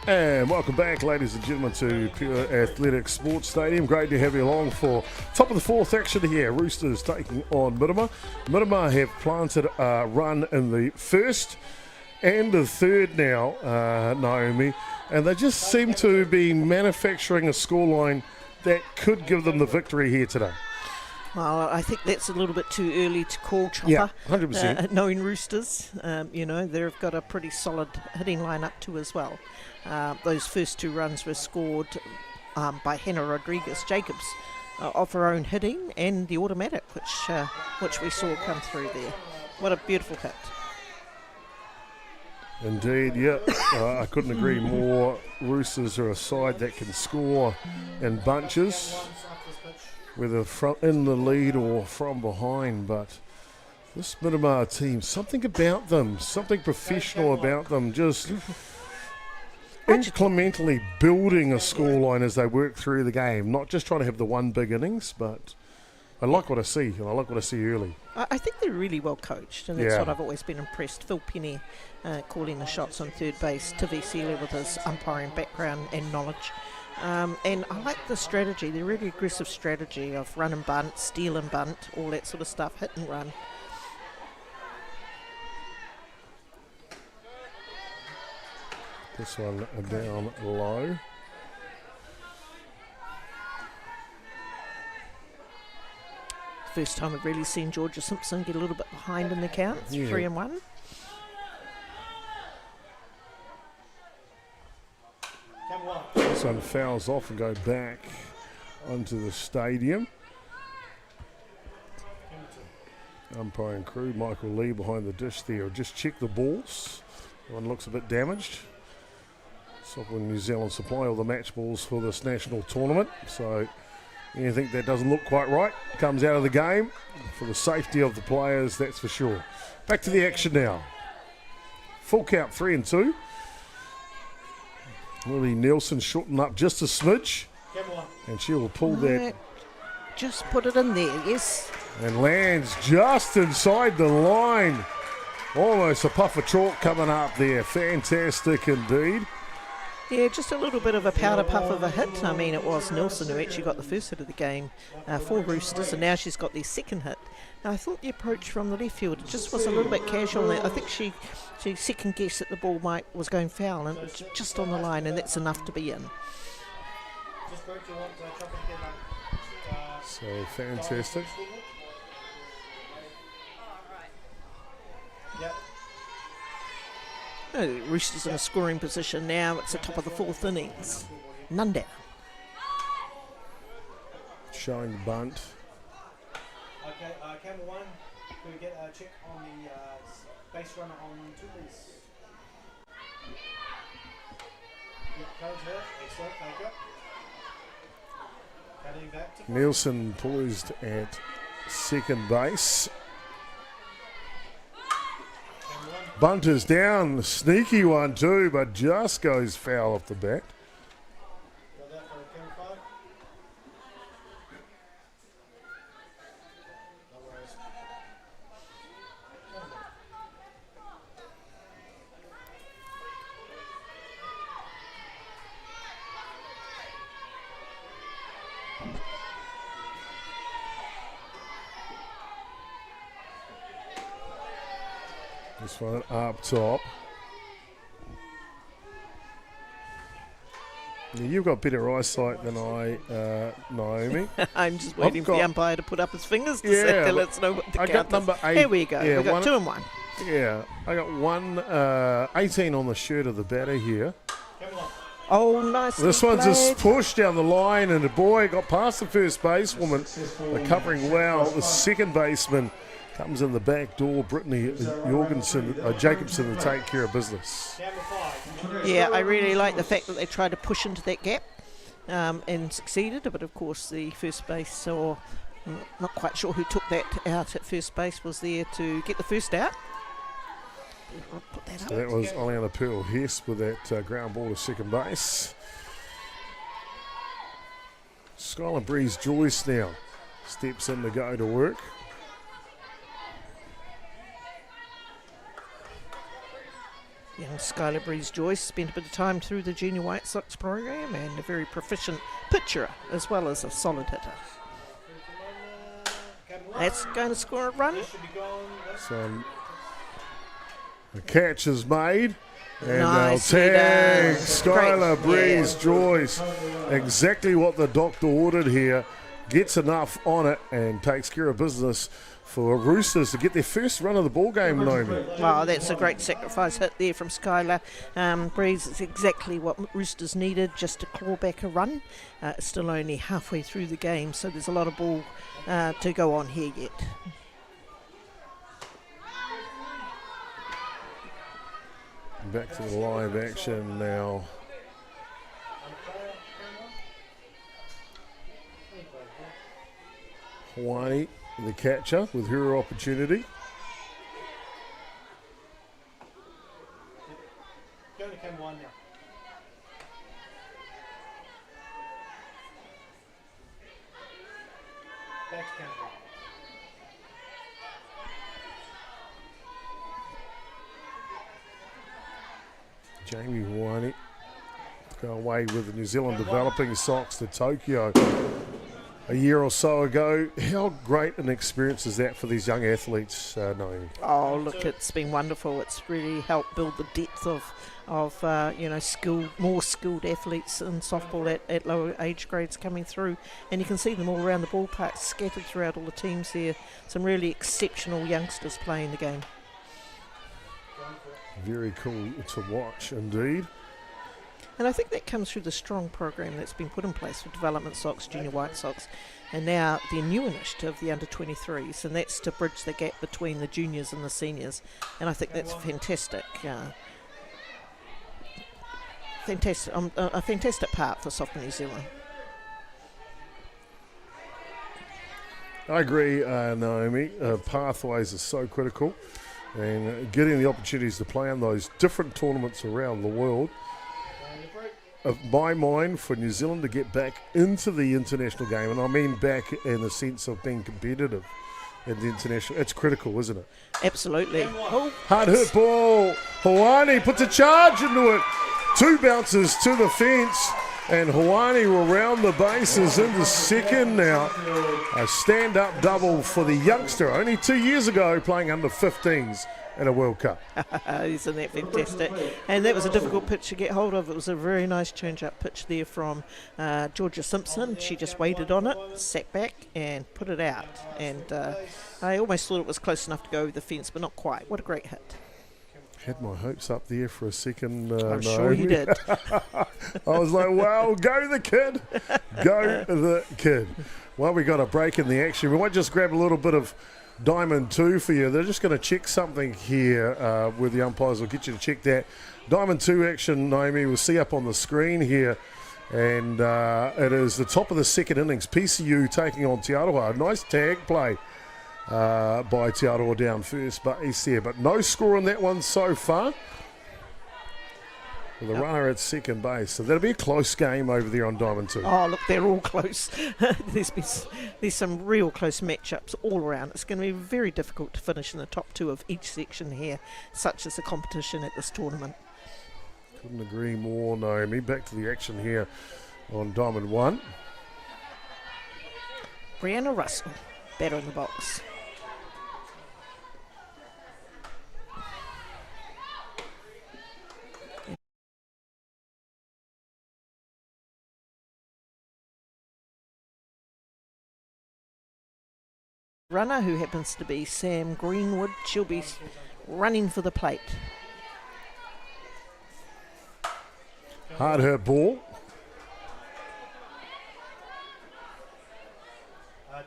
S1: And welcome back, ladies and gentlemen, to Pure Athletic Sports Stadium. Great to have you along for top of the fourth action here. Roosters taking on Miramar. Miramar have planted a run in the first and the third now, Naomi, and they just seem to be manufacturing a scoreline that could give them the victory here today.
S2: Well, I think that's a little bit too early to call, Chopper.
S1: Yeah, 100%.
S2: Knowing Roosters, they've got a pretty solid hitting lineup too as well. Those first 2 runs were scored by Hannah Rodriguez Gerbes of her own hitting and the automatic, which we saw come through there. What a beautiful hit.
S1: Indeed, yeah. I couldn't agree more. Roosters are a side that can score in bunches, whether in the lead or from behind, but this Miramar team, something about them, something professional about them, just incrementally building a scoreline as they work through the game, not just trying to have the one big innings, but I like what I see, and I like what I see early.
S2: I think they're really well coached, and that's what I've always been impressed. Phil Penny calling the shots on third base, Tivi Sealy with his umpiring background and knowledge. And I like the strategy, the really aggressive strategy of run and bunt, steal and bunt, all that sort of stuff, hit and run.
S1: This one down low.
S2: First time I've really seen Georgia Simpson get a little bit behind in the count. It's 3-1.
S1: This one fouls off and go back onto the stadium. Umpiring crew, Michael Lee behind the dish there. Just check the balls. One looks a bit damaged. Sovereign New Zealand supply all the match balls for this national tournament. So anything that doesn't look quite right comes out of the game for the safety of the players, that's for sure. Back to the action now. Full count, 3-2. Lily Nielsen shortened up just a smidge. And she will pull that.
S2: Just put it in there, yes.
S1: And lands just inside the line. Almost a puff of chalk coming up there. Fantastic indeed.
S2: Yeah, just a little bit of a powder puff of a hit. I mean, it was Nielsen who actually got the first hit of the game for Roosters, and now she's got their second hit. Now, I thought the approach from the left field just was a little bit casual. I think she second guessed that the ball was going foul, and it's just on the line, and that's enough to be in.
S1: So fantastic.
S2: Roosters in a scoring position now. It's the top of the fourth innings. None down.
S1: Showing the bunt.
S3: Okay, camera 1, can we get a check on the base runner on 2, please? Codes here, excellent, thank you. Cutting back to
S1: Nielsen poised at second base. Bunters down, sneaky one too, but just goes foul off the bat.
S3: Got that for camera 5. No worries.
S1: This one up top. Yeah, you've got better eyesight than I, Naomi.
S2: I'm just waiting for the umpire to put up his fingers to
S1: Yeah,
S2: say to
S1: but
S2: let us know what the
S1: I
S2: count
S1: got number
S2: is.
S1: 8.
S2: Here we go.
S1: Yeah,
S2: We've got
S1: one-
S2: 2 and 1.
S1: Yeah, I got 18 on the shirt of the batter here.
S3: Camera 1.
S2: Oh, nice.
S1: This one's just pushed down the line, and the boy got past the first basewoman, covering well. The second baseman comes in the back door, Brittany Jacobson, to take care of business.
S3: Camera 5.
S2: Yeah, I really like the fact that they tried to push into that gap and succeeded, but of course the first base, or not quite sure who took that out at first base, was there to get the first out. I'll put that up.
S1: So that was Oleana Pearl Hess with that ground ball to second base. Skylar Breeze Joyce now steps in to go to work.
S2: Young Skylar Breeze Joyce spent a bit of time through the Junior White Sox program and a very proficient pitcher as well as a solid hitter.
S3: Camera 1.
S2: That's going to score a run.
S3: This should be gone.
S1: So the catch is made. And
S2: Nicely
S1: they'll tag
S2: done.
S1: Skylar
S2: Great.
S1: Breeze Joyce. Exactly what the doctor ordered here. Gets enough on it and takes care of business for Roosters to get their first run of the ball game, Naomi.
S2: Oh, that's a great sacrifice hit there from Skylar. Breeze is exactly what Roosters needed, just to claw back a run. It's still only halfway through the game, so there's a lot of ball to go on here yet.
S1: Back to the live action now. Hawaii, the catcher, with her opportunity.
S3: Go to camera 1 now. Back to camera 1.
S1: Jamie Hawaii go away with the New Zealand developing Sox to Tokyo a year or so ago. How great an experience is that for these young athletes, Naomi?
S2: Oh, look, it's been wonderful. It's really helped build the depth of more skilled athletes in softball at lower age grades coming through. And you can see them all around the ballpark, scattered throughout all the teams here. Some really exceptional youngsters playing the game.
S1: Very cool to watch indeed.
S2: And I think that comes through the strong program that's been put in place for Development Sox, Junior White Sox, and now the new initiative, the under-23s, and that's to bridge the gap between the juniors and the seniors. And I think that's fantastic. A fantastic part for Soccer New Zealand.
S1: I agree, Naomi. Pathways are so critical, and getting the opportunities to play in those different tournaments around the world. Of my mind, for New Zealand to get back into the international game, and I mean back in the sense of being competitive in the international, it's critical, isn't it?
S2: Absolutely. Oh,
S1: Hard hit ball. Hawaii puts a charge into it. 2 bounces to the fence, and Hawaii will round the bases into second now. A stand-up double for the youngster, only 2 years ago playing under 15s in a World Cup.
S2: isn't that fantastic? And that was a difficult pitch to get hold of. It was a very nice change-up pitch there from Georgia Simpson. She just waited on it, sat back and put it out. And I almost thought it was close enough to go over the fence, but not quite. What a great hit.
S1: Had my hopes up there for a second.
S2: I'm sure you did.
S1: I was like, well, go the kid. Go the kid. Well, we got a break in the action. We might just grab a little bit of Diamond 2 for you. They're just going to check something here with the umpires. I'll get you to check that. Diamond 2 action, Naomi, we'll see up on the screen here. And it is the top of the second innings. PCU taking on Te Aroha. Nice tag play by Te Aroa down first base there. But no score on that one so far. With the runner at second base. So that'll be a close game over there on Diamond 2.
S2: Oh, look, they're all close. There's some real close matchups all around. It's going to be very difficult to finish in the top 2 of each section here, such as the competition at this tournament.
S1: Couldn't agree more, Naomi. Back to the action here on Diamond 1.
S2: Brianna Russell, better in the box. Runner, who happens to be Sam Greenwood, she'll be running for the plate.
S1: Hard hurt ball.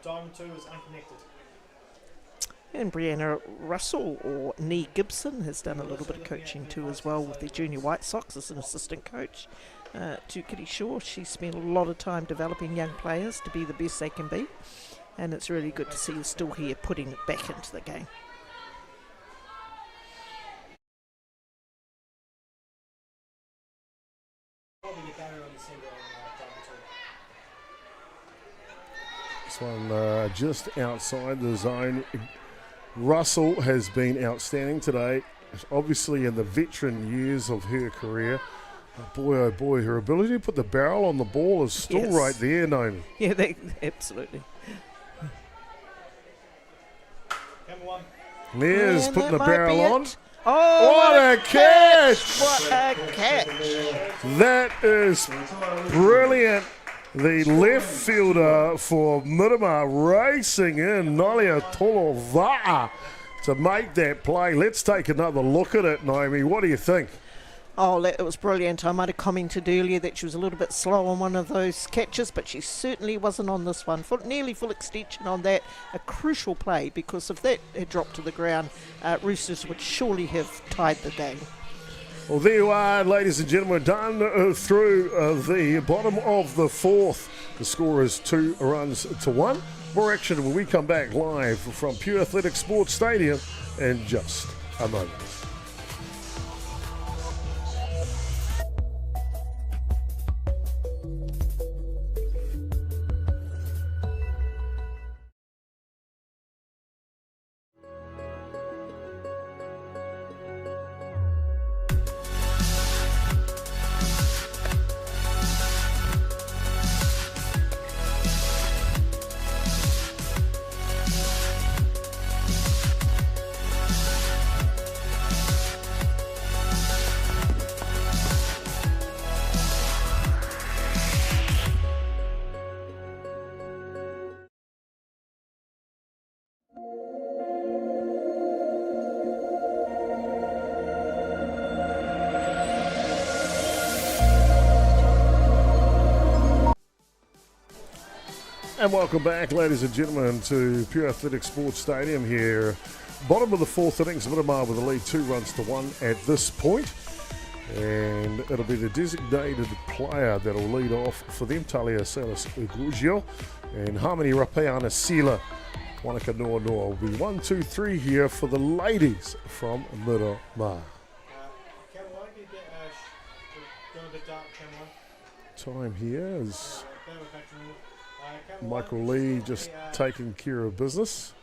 S3: Diamond 2 is unconnected.
S2: And Brianna Russell, or Nee Gibson, has done a little bit of coaching too as well with the Junior White Sox as an assistant coach to Kitty Shaw. She's spent a lot of time developing young players to be the best they can be. And it's really good to see her still here putting it back into the game.
S1: This one just outside the zone. Russell has been outstanding today, obviously in the veteran years of her career. Boy, oh boy, her ability to put the barrel on the ball is still right there, Naomi.
S2: Yeah, absolutely.
S1: There's putting the barrel on.
S2: Oh,
S1: what a catch!
S2: What a catch!
S1: That is brilliant. The left fielder for Miramar racing in, Nolia Tolova'a, to make that play. Let's take another look at it, Naomi. What do you think?
S2: Oh, it was brilliant. I might have commented earlier that she was a little bit slow on one of those catches, but she certainly wasn't on this one. Nearly full extension on that. A crucial play, because if that had dropped to the ground, Roosters would surely have tied the game.
S1: Well, there you are, ladies and gentlemen, done through the bottom of the 4th. The score is 2 runs to 1. More action when we come back live from Pure Athletic Sports Stadium in just a moment. And welcome back, ladies and gentlemen, to Pure Athletic Sports Stadium here. Bottom of the 4th innings, Miramar with the lead 2 runs to 1 at this point. And it'll be the designated player that'll lead off for them, Talia Salas Ugugio. And Harmony Rapeana Sila Wanaka Noa Noa will be 1, 2, 3 here for the ladies from Miramar. Time here is Michael Lee just taking care of business.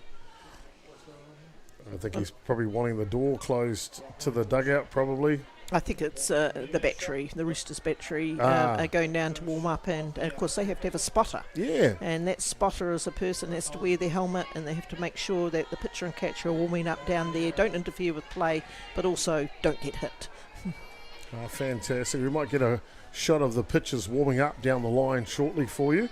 S1: I think he's probably wanting the door closed to the dugout, probably.
S2: I think it's the battery, the Roosters battery, are going down to warm up, and of course they have to have a spotter.
S1: Yeah.
S2: And that spotter is a person has to wear their helmet, and they have to make sure that the pitcher and catcher are warming up down there, don't interfere with play, but also don't get hit.
S1: Oh, fantastic. We might get a shot of the pitchers warming up down the line shortly for you.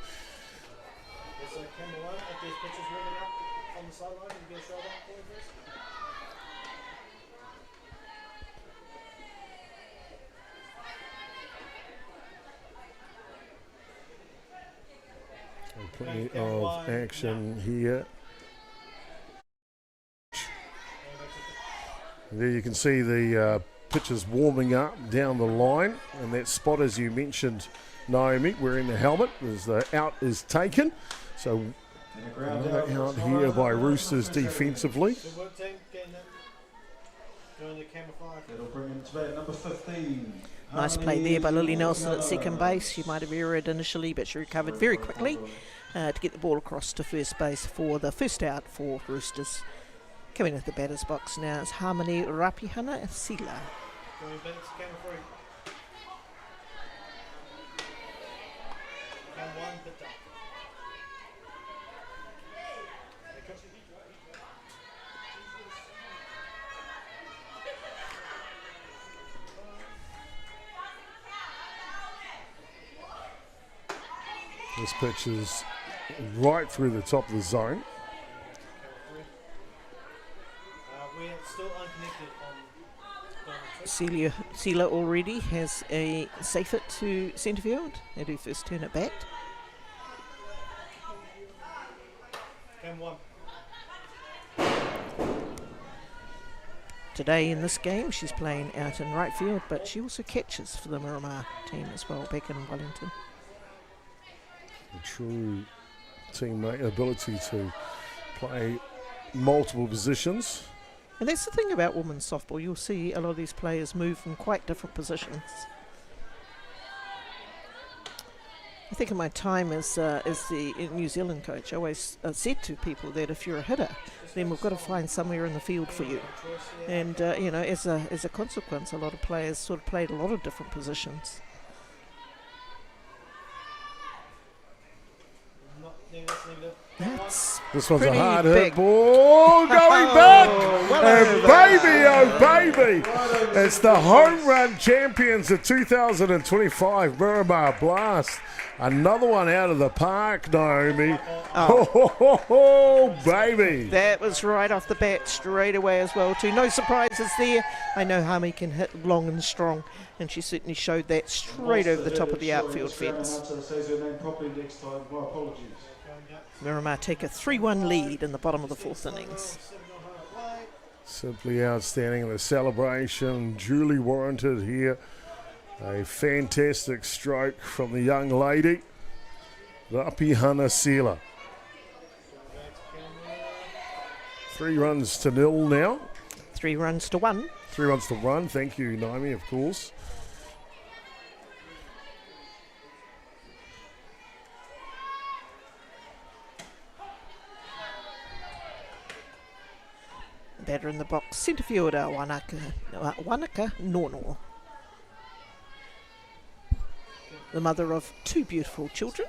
S1: Plenty of action here. There you can see the pitchers warming up down the line, and that spot, as you mentioned, Naomi, wearing the helmet, as the out is taken. So Another out here by Roosters defensively.
S3: Good work, team. Getting them. Doing the camera 5.
S7: It'll bring him to bat number 15.
S2: Nice play there by Lily Nelson at second base. She might have erred initially, but she recovered very quickly to get the ball across to first base for the first out for Roosters. Coming into the batter's box now is Harmony Rapihana Sila.
S3: Going back to camera 3. Cam 1, bit down.
S1: This pitch is right through the top of the zone.
S3: We're still unconnected on
S2: Sila already has a safe hit to centre field. They do first turn it back.
S3: Cam 1.
S2: Today in this game she's playing out in right field, but she also catches for the Miramar team as well back in Wellington.
S1: A true teammate ability to play multiple positions.
S2: And that's the thing about women's softball. You'll see a lot of these players move from quite different positions. I think in my time as the New Zealand coach, I always said to people that if you're a hitter, then we've got to find somewhere in the field for you. And you know, as a consequence, a lot of players sort of played a lot of different positions. That's
S1: this one's a
S2: pretty
S1: hard
S2: big.
S1: hit ball going back, and baby, oh baby, it's the home run champions of 2025 Miramar Blast. Another one out of the park, Naomi. Oh, baby.
S2: That was right off the bat, straight away as well too. No surprises there. I know Hami can hit long and strong, and she certainly showed that straight over the top of the outfield fence. Miramar take a 3-1 lead in the bottom of the fourth innings.
S1: Simply outstanding. The celebration duly warranted here. A fantastic stroke from the young lady, Rapihana Sila. 3 runs to 0 now.
S2: 3 runs to 1.
S1: 3 runs to 1. Thank you, Naomi, of course.
S2: Batter in the box, centre fielder Wanaka Nono. The mother of 2 beautiful children.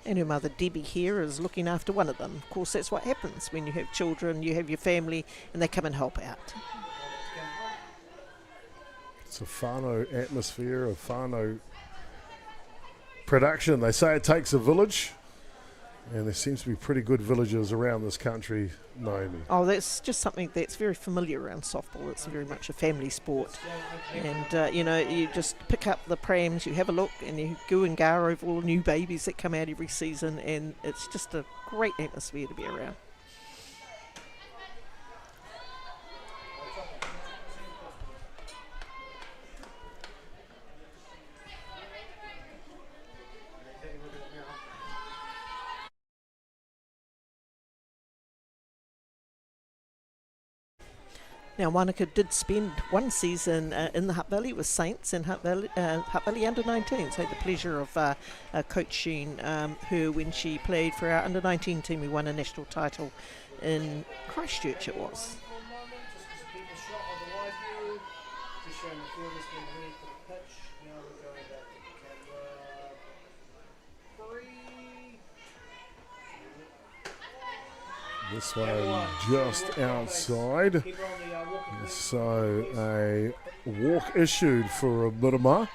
S2: And her mother Debbie here is looking after one of them. Of course, that's what happens when you have children, you have your family, and they come and help out.
S1: It's a whānau atmosphere, a whānau production. They say it takes a village, and there seems to be pretty good villages around this country, Naomi.
S2: Oh, that's just something that's very familiar around softball. It's very much a family sport. And, you know, you just pick up the prams, you have a look, and you go and gar over all the new babies that come out every season, and it's just a great atmosphere to be around. Now, Wanaka did spend one season in the Hutt Valley with Saints and Hutt Valley under-19. So I had the pleasure of coaching her when she played for our under-19 team. We won a national title in Christchurch, it was.
S1: This one just outside. So a walk issued for Miramar.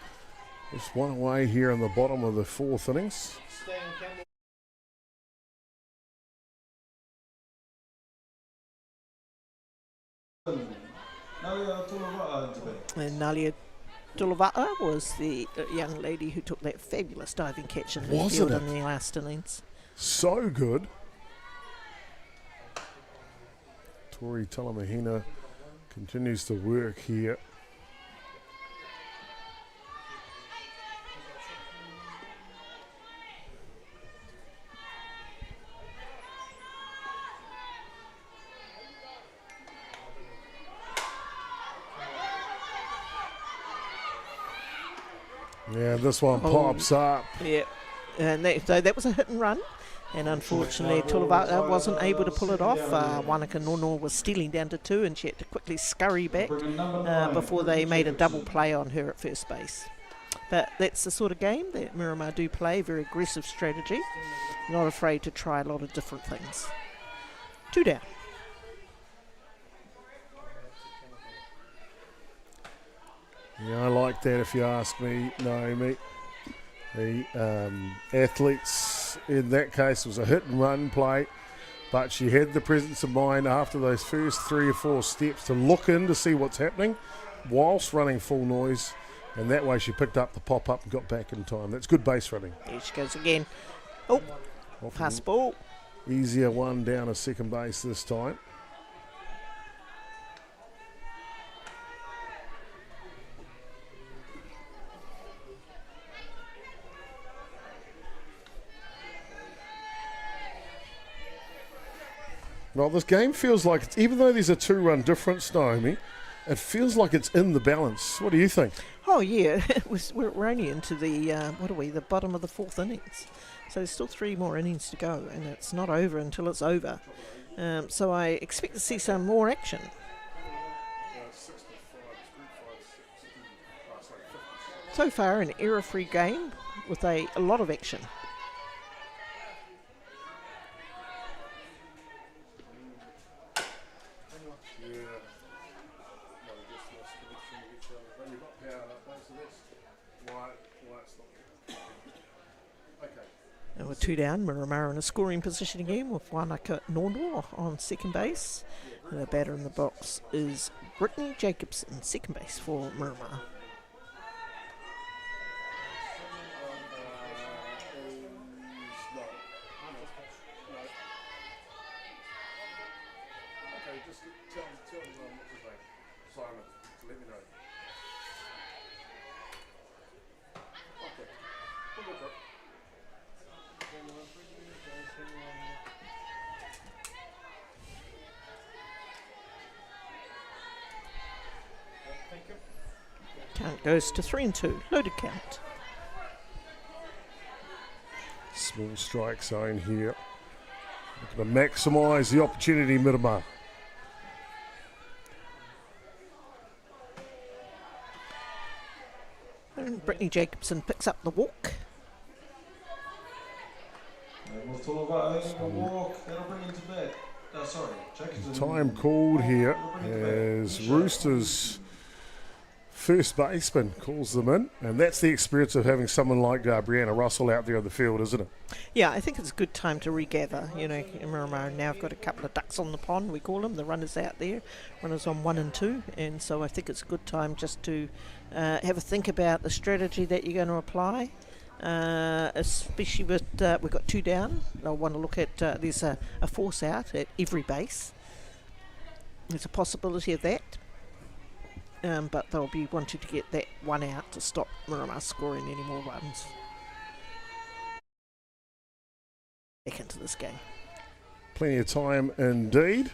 S1: Just one away here in the bottom of the fourth innings.
S2: And Nalia Tulavaa was the young lady who took that fabulous diving catch in the field in the last innings.
S1: So good. Tori Talamahina continues to work here. Yeah, this one pops up.
S2: Yeah, and that was a hit and run. And unfortunately, Tulavata wasn't able to pull it off. Wanaka Nono was stealing down to 2, and she had to quickly scurry back before they made a double play on her at first base. But that's the sort of game that Miramar do play, very aggressive strategy, not afraid to try a lot of different things. 2 down.
S1: Yeah, I like that if you ask me, Naomi. The athletes in that case was a hit and run play, but she had the presence of mind after those first 3 or 4 steps to look in to see what's happening whilst running full noise, and that way she picked up the pop-up and got back in time. That's good base running.
S2: There she goes again. Oh, pass ball.
S1: Easier one down to second base this time. Well, this game feels like, even though there's a 2-run difference, Naomi, it feels like it's in the balance. What do you think?
S2: Oh, yeah. We're only into the, the bottom of the 4th innings. So there's still 3 more innings to go, and it's not over until it's over. So I expect to see some more action. So far, an error-free game with a lot of action. And we're 2 down, Miramar in a scoring position again with Wanaka Nono on second base. And the batter in the box is Brittany Jacobson, second base for Miramar. Count goes to 3-2, loaded count.
S1: Small strike zone here. Looking to maximise the opportunity, Miramar.
S2: And Brittany Jacobson picks up the walk.
S1: Time called here as Roosters first baseman calls them in, and that's the experience of having someone like Brianna Russell out there on the field, isn't it?
S2: Yeah, I think it's a good time to regather. You know, Miramar now have got a couple of ducks on the pond, we call them. The runners out there, runners on 1 and 2, and so I think it's a good time just to have a think about the strategy that you're going to apply, especially with we've got 2 down. I want to look at there's a force out at every base. There's a possibility of that. But they'll be wanting to get that 1 out to stop Miramar scoring any more runs. Back into this game.
S1: Plenty of time indeed.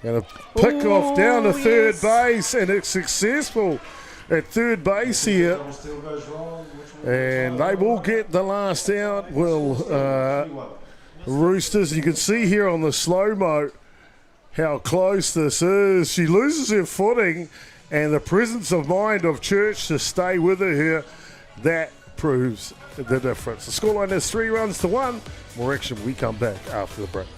S1: And a pick off down to third base, and it's successful at third base here. And they will get the last out. Will Roosters. You can see here on the slow-mo how close this is. She loses her footing, and the presence of mind of Church to stay with her here, that proves the difference. The scoreline is 3-1. More action. We come back after the break.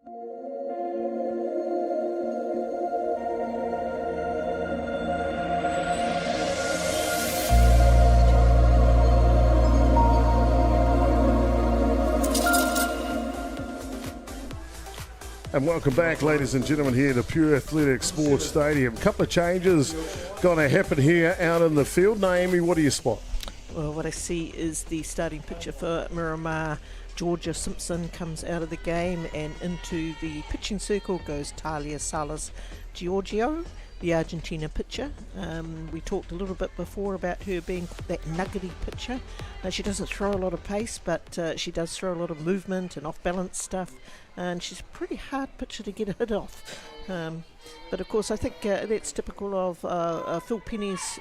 S1: And welcome back, ladies and gentlemen, here to Pure Athletic Sports Stadium. A couple of changes going to happen here out in the field. Naomi, what do you spot?
S2: Well, what I see is the starting pitcher for Miramar. Georgia Simpson comes out of the game, and into the pitching circle goes Talia Salas Giorgio, the Argentina pitcher. We talked a little bit before about her being that nuggety pitcher. She doesn't throw a lot of pace, but she does throw a lot of movement and off-balance stuff, and she's a pretty hard pitcher to get a hit off. But of course, I think that's typical of Phil Penny's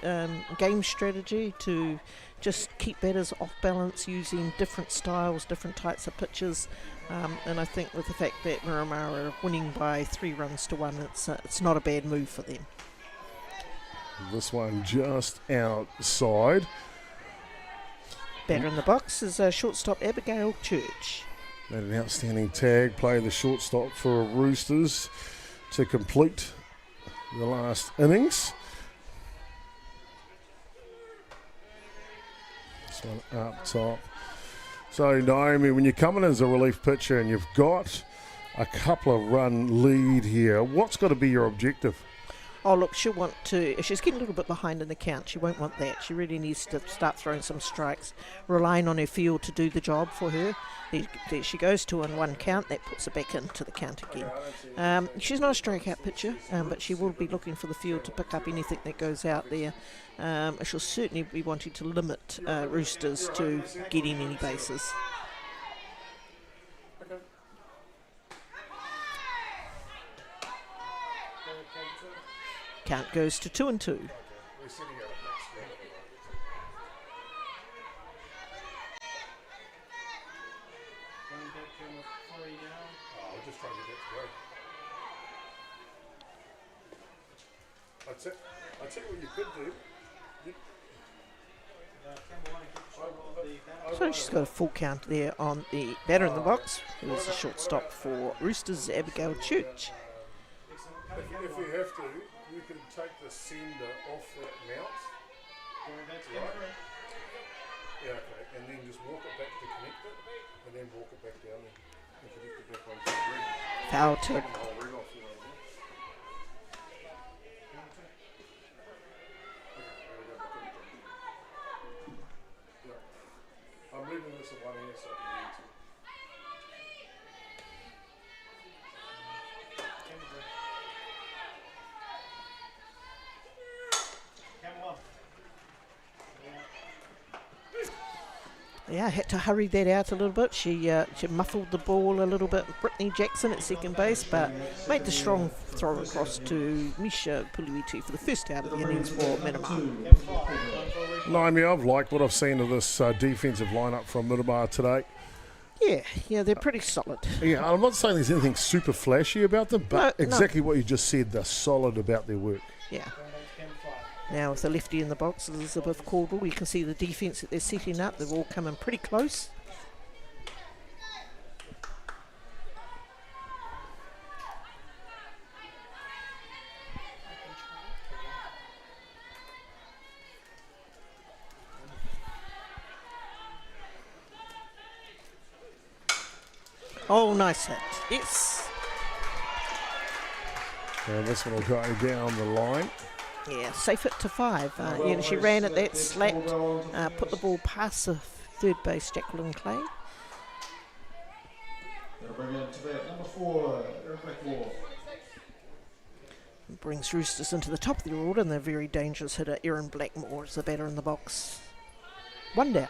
S2: game strategy to just keep batters off balance using different styles, different types of pitches. And I think with the fact that Miramar are winning by 3-1, it's not a bad move for them.
S1: This one just outside.
S2: Batter in the box is shortstop Abigail Church.
S1: Made an outstanding tag, play the shortstop for Roosters to complete the last innings. This one up top. So, Naomi, when you're coming as a relief pitcher and you've got a couple of run lead here, what's got to be your objective?
S2: Oh, look, she'll want to, if she's getting a little bit behind in the count, she won't want that. She really needs to start throwing some strikes, relying on her field to do the job for her. There she goes, 2-1 count. That puts her back into the count again. She's not a strikeout pitcher, but she will be looking for the field to pick up anything that goes out there. She'll certainly be wanting to limit Roosters to getting any bases. Count goes to 2-2.
S1: I'll tell you what you could do.
S2: So she's got a full count there on the batter in the box, who is the shortstop for Roosters, Abigail Church.
S1: If you have to, you can take the sender off that mount. Right? Yeah, okay. And then just walk it back to connect it, and then walk it back down and connect it back onto the rig.
S2: Foul tip.
S1: I'm leaving this at one ear so I can use it.
S2: Yeah, I had to hurry that out a little bit. She muffled the ball a little bit. Brittany Jackson at second base, but made the strong throw across to Misha Puliwitu for the first out of the innings for Miramar.
S1: No, I mean, I've liked what I've seen of this defensive lineup from Miramar today.
S2: Yeah, they're pretty solid.
S1: Yeah, I'm not saying there's anything super flashy about them, but exactly what you just said, they're solid about their work.
S2: Yeah. Now with the lefty in the box, Elizabeth Caldwell, you can see the defence that they're setting up. They're all coming pretty close. Oh, nice hit. Yes.
S1: And this one will go down the line.
S2: Yeah, safe hit to 5. She ran at that slat, put the ball past the third base, Jacqueline Clay.
S7: They'll bring in to bat number 4, Erin Blackmore.
S2: Brings Roosters into the top of the order, and their very dangerous hitter, Erin Blackmore, is the batter in the box. 1 down.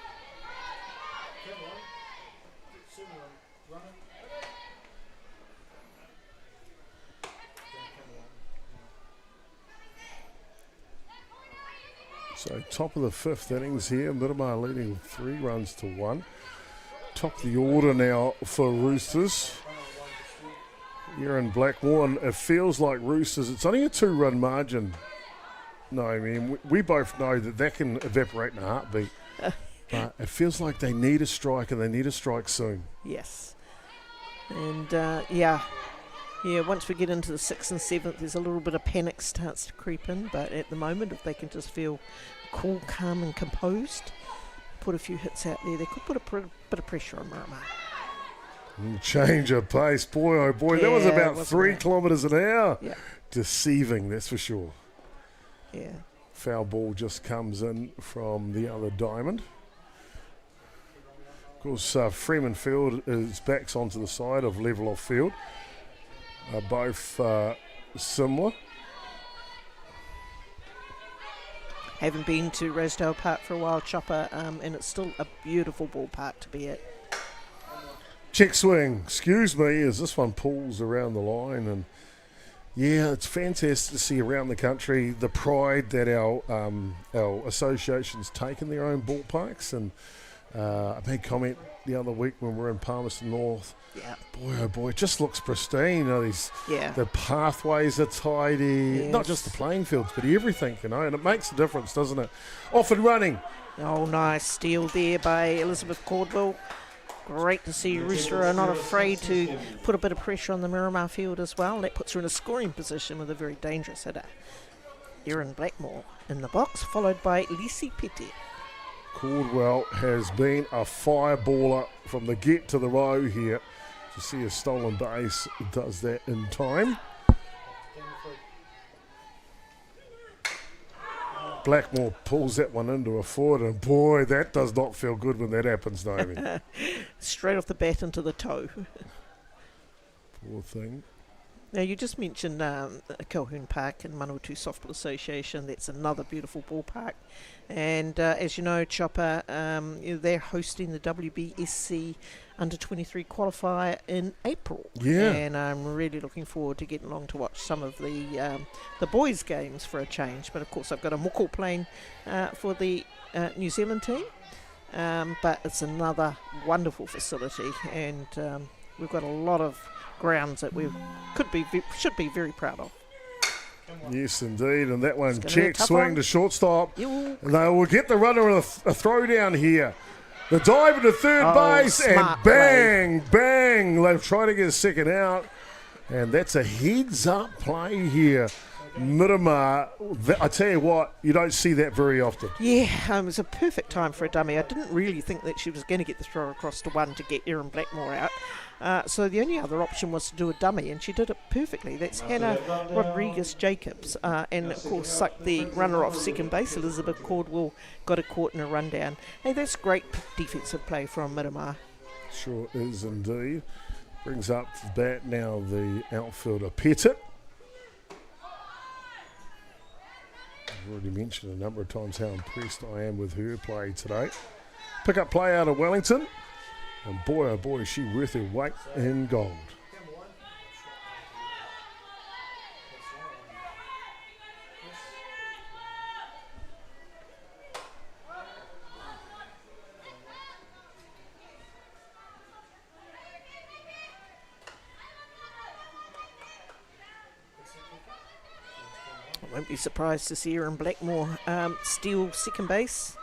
S1: So top of the 5th innings here, Miramar leading 3-1. Top of the order now for Roosters. Erin Blackmore, and it feels like Roosters, it's only a 2-run margin. No, I mean, we both know that can evaporate in a heartbeat. But it feels like they need a strike, and they need a strike soon.
S2: Yes. And once we get into the 6th and 7th, there's a little bit of panic starts to creep in. But at the moment, if they can just feel cool, calm and composed, put a few hits out there, they could put a bit of pressure on Miramar.
S1: Change of pace, boy, oh boy. That was about 3 kilometres an hour.
S2: Yeah. Deceiving,
S1: that's for sure.
S2: Yeah.
S1: Foul ball just comes in from the other diamond. Of course, Freeman Field is backs onto the side of level off field. Both similar.
S2: Haven't been to Rosedale Park for a while, Chopper, and it's still a beautiful ballpark to be at.
S1: Check swing, excuse me, as this one pulls around the line, and yeah, it's fantastic to see around the country the pride that our associations take in their own ballparks. And I made comment the other week when we were in Palmerston North.
S2: Yeah.
S1: Boy, oh boy, it just looks pristine. You know, the pathways are tidy,
S2: Yes.
S1: not just the playing fields, but everything, you know, and it makes a difference, doesn't it? Off and running.
S2: Oh, nice steal there by Elizabeth Caldwell. Great to see Rooster are not afraid to put a bit of pressure on the Miramar field as well. That puts her in a scoring position with a very dangerous hitter. Erin Blackmore in the box, followed by Lisi Petty.
S1: Caldwell has been a fireballer from the get to the row here. To see a stolen base, does that in time. Blackmore pulls that one into a forward, and boy, that does not feel good when that happens, Naomi.
S2: Straight off the bat into the toe.
S1: Poor thing.
S2: Now, you just mentioned Calhoun Park and Manawatu Softball Association. That's another beautiful ballpark. And as you know, Chopper, they're hosting the WBSC Under-23 qualifier in April.
S1: Yeah.
S2: And I'm really looking forward to getting along to watch some of the boys' games for a change. But, of course, I've got a moko playing for the New Zealand team. But it's another wonderful facility. And we've got a lot of grounds that we should be very proud of.
S1: Yes, indeed, and that one
S2: check
S1: swing to shortstop. And they will get the runner a throw down here. The dive into third base, and bang, bang. They're trying to get a second out, and that's a heads-up play here. Miramar, I tell you what, you don't see that very often.
S2: Yeah, it was a perfect time for a dummy. I didn't really think that she was going to get the throw across to one to get Erin Blackmore out. So the only other option was to do a dummy, and she did it perfectly. That's Hannah Rodriguez-Jacobs. And, of course, the runner off second base, Elizabeth Caldwell, got it caught in a rundown. Hey, that's great defensive play from Miramar.
S1: Sure is indeed. Brings up the bat now the outfielder, Pettit. I've already mentioned a number of times how impressed I am with her play today. Pick up play out of Wellington. And boy, oh boy, is she worth her weight in gold.
S2: I won't be surprised to see Erin Blackmore steal second base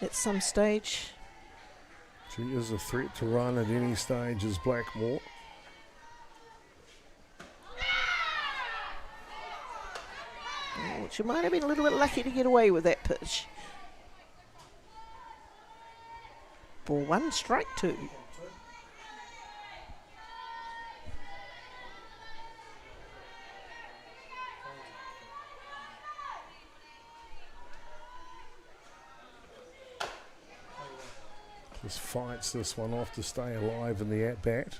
S2: at some stage.
S1: She is a threat to run at any stage as Blackmore.
S2: Oh, she might have been a little bit lucky to get away with that pitch. Ball one, strike two.
S1: Just fights this one off to stay alive in the at-bat.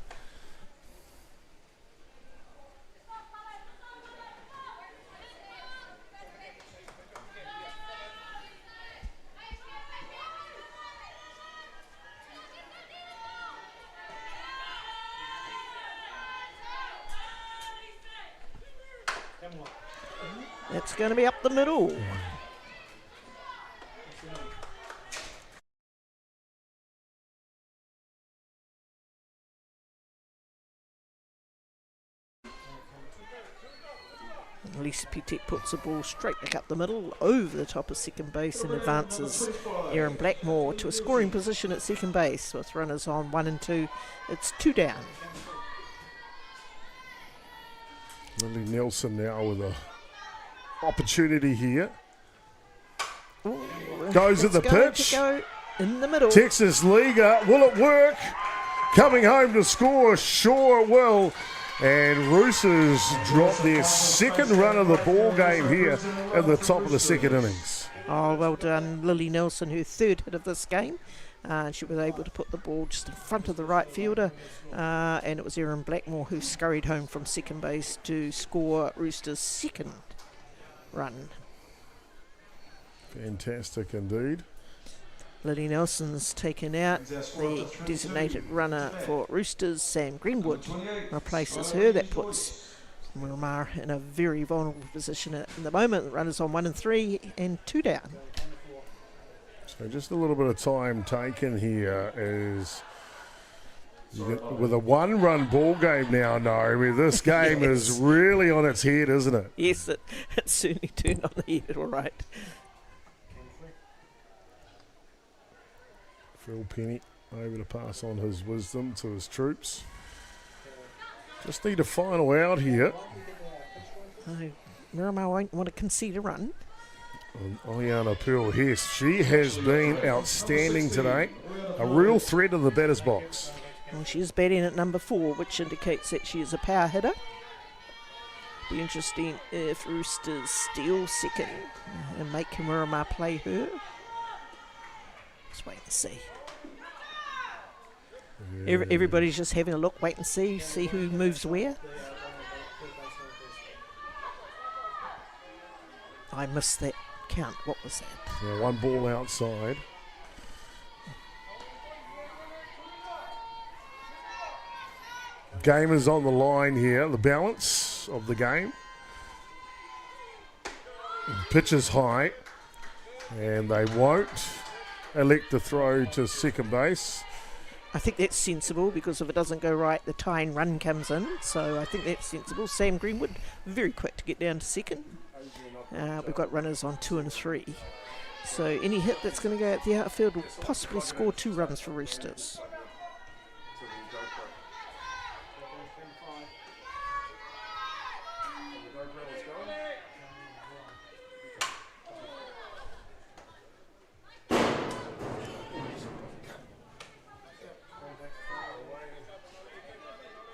S2: It's going to be up the middle. Lisa Pettit puts the ball straight back up the middle, over the top of second base, and advances Erin Blackmore to a scoring position at second base with runners on 1 and 2. It's 2 down.
S1: Lily Nelson now with a opportunity here.
S2: Ooh,
S1: Goes at the pitch.
S2: Go in the middle.
S1: Texas Liga, will it work? Coming home to score, sure it will. And Roosters drop their second run of the ball game here at the top of the second innings.
S2: Oh, well done, Lily Nelson, her third hit of this game. She was able to put the ball just in front of the right fielder, and it was Erin Blackmore who scurried home from second base to score Roosters' second run.
S1: Fantastic indeed.
S2: Lily Nelson's taken out. The designated runner for Roosters, Sam Greenwood, replaces her. That puts Miramar in a very vulnerable position at the moment. The runners on 1 and 3 and 2 down.
S1: So just a little bit of time taken here as with a one-run ball game now, Naomi. This game is really on its head, isn't it?
S2: Yes, it certainly turned on the head, all right.
S1: Phil Penny over to pass on his wisdom to his troops. Just need a final out here.
S2: Miramar won't want to concede a run.
S1: And Oyana Pearl-Hess, she has been outstanding today. A real threat of the batter's box.
S2: Well, she is batting at number 4, which indicates that she is a power hitter. Be interesting if Roosters steal second and make Miramar play her. Let's wait and see. Everybody's just having a look, wait and see who moves where. I missed that count. What was that?
S1: Yeah, one ball outside. Game is on the line here. The balance of the game. Pitch is high, and they won't elect to throw to second base.
S2: I think that's sensible because if it doesn't go right, the tying run comes in. So I think that's sensible. Sam Greenwood, very quick to get down to second. We've got runners on 2 and 3. So any hit that's going to go out the outfield will possibly score 2 runs for Roosters.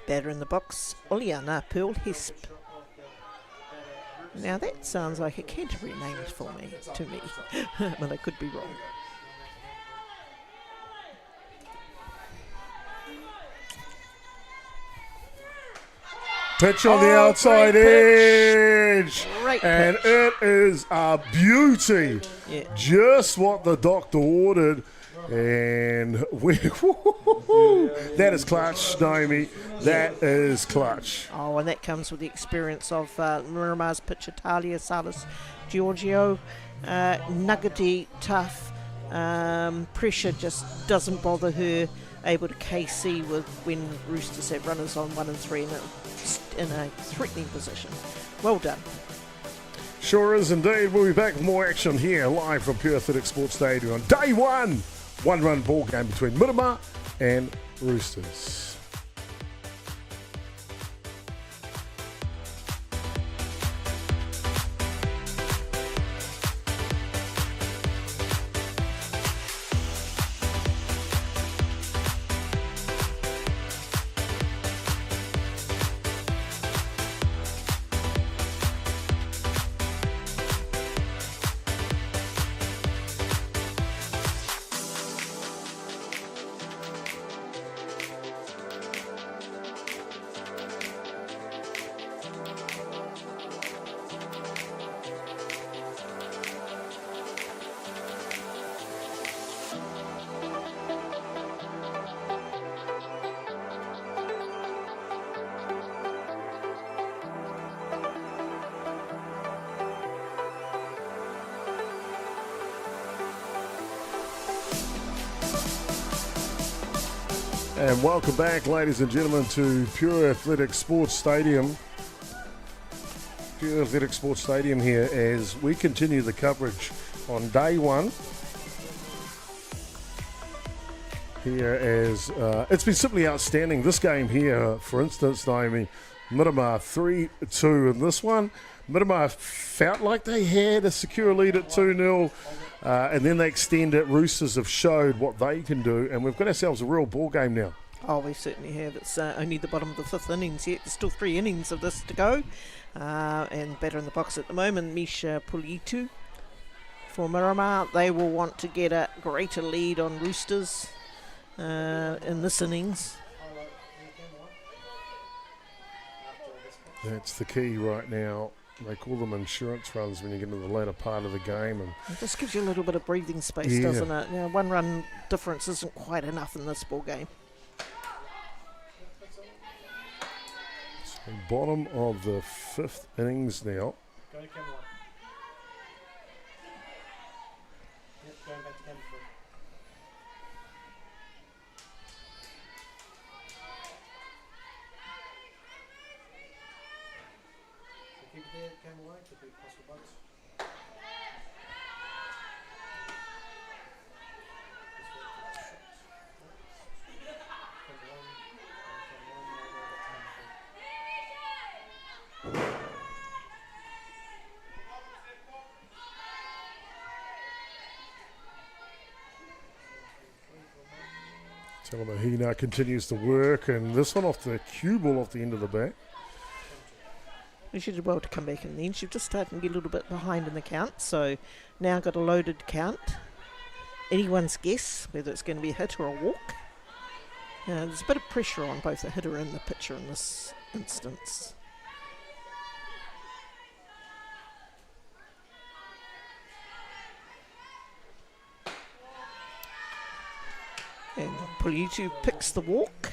S2: Batter in the box, Oyana Pearl-Hess. Now that sounds like a Canterbury name to me, but I could be wrong.
S1: Pitch on the outside edge, and
S2: pitch.
S1: it is a beauty.
S2: Yeah.
S1: Just what the doctor ordered, and that is clutch, Naomi. That is clutch.
S2: Oh, and that comes with the experience of Miramar's pitcher, Talia Salas Giorgio. Nuggety, tough. Pressure just doesn't bother her. Able to KC with when Roosters have runners on 1 and 3 in a threatening position. Well done.
S1: Sure is indeed. We'll be back with more action here live from Pure Athletic Sports Stadium on day 1. One-run ball game between Miramar and Roosters. And welcome back, ladies and gentlemen, to Pure Athletic Sports Stadium. Pure Athletic Sports Stadium here as we continue the coverage on day 1. Here as it's been simply outstanding. This game here, for instance, Naomi, Miramar 3-2 in this one. Miramar felt like they had a secure lead at 2-0, and then they extend it. Roosters have showed what they can do, and we've got ourselves a real ball game now.
S2: Oh, we certainly have. It's only the bottom of the 5th innings yet. There's still 3 innings of this to go. And batter in the box at the moment, Misha Pulitu. For Miramar, they will want to get a greater lead on Roosters in this innings.
S1: That's the key right now. They call them insurance runs when you get into the latter part of the game. And
S2: it just gives you a little bit of breathing space, doesn't it? You know, 1 run difference isn't quite enough in this ball game.
S1: so bottom of the 5th innings now.
S3: Go to camera 1. Yep, going back to camera 3. So keep it there, camera 1, could be possible bugs.
S1: Talamahina continues to work, and this one off the cue ball off the end of the bat.
S2: She did well to come back in the end. She's just starting to get a little bit behind in the count, so now got a loaded count. Anyone's guess whether it's going to be a hit or a walk. There's a bit of pressure on both the hitter and the pitcher in this instance. And Pulitu picks the walk.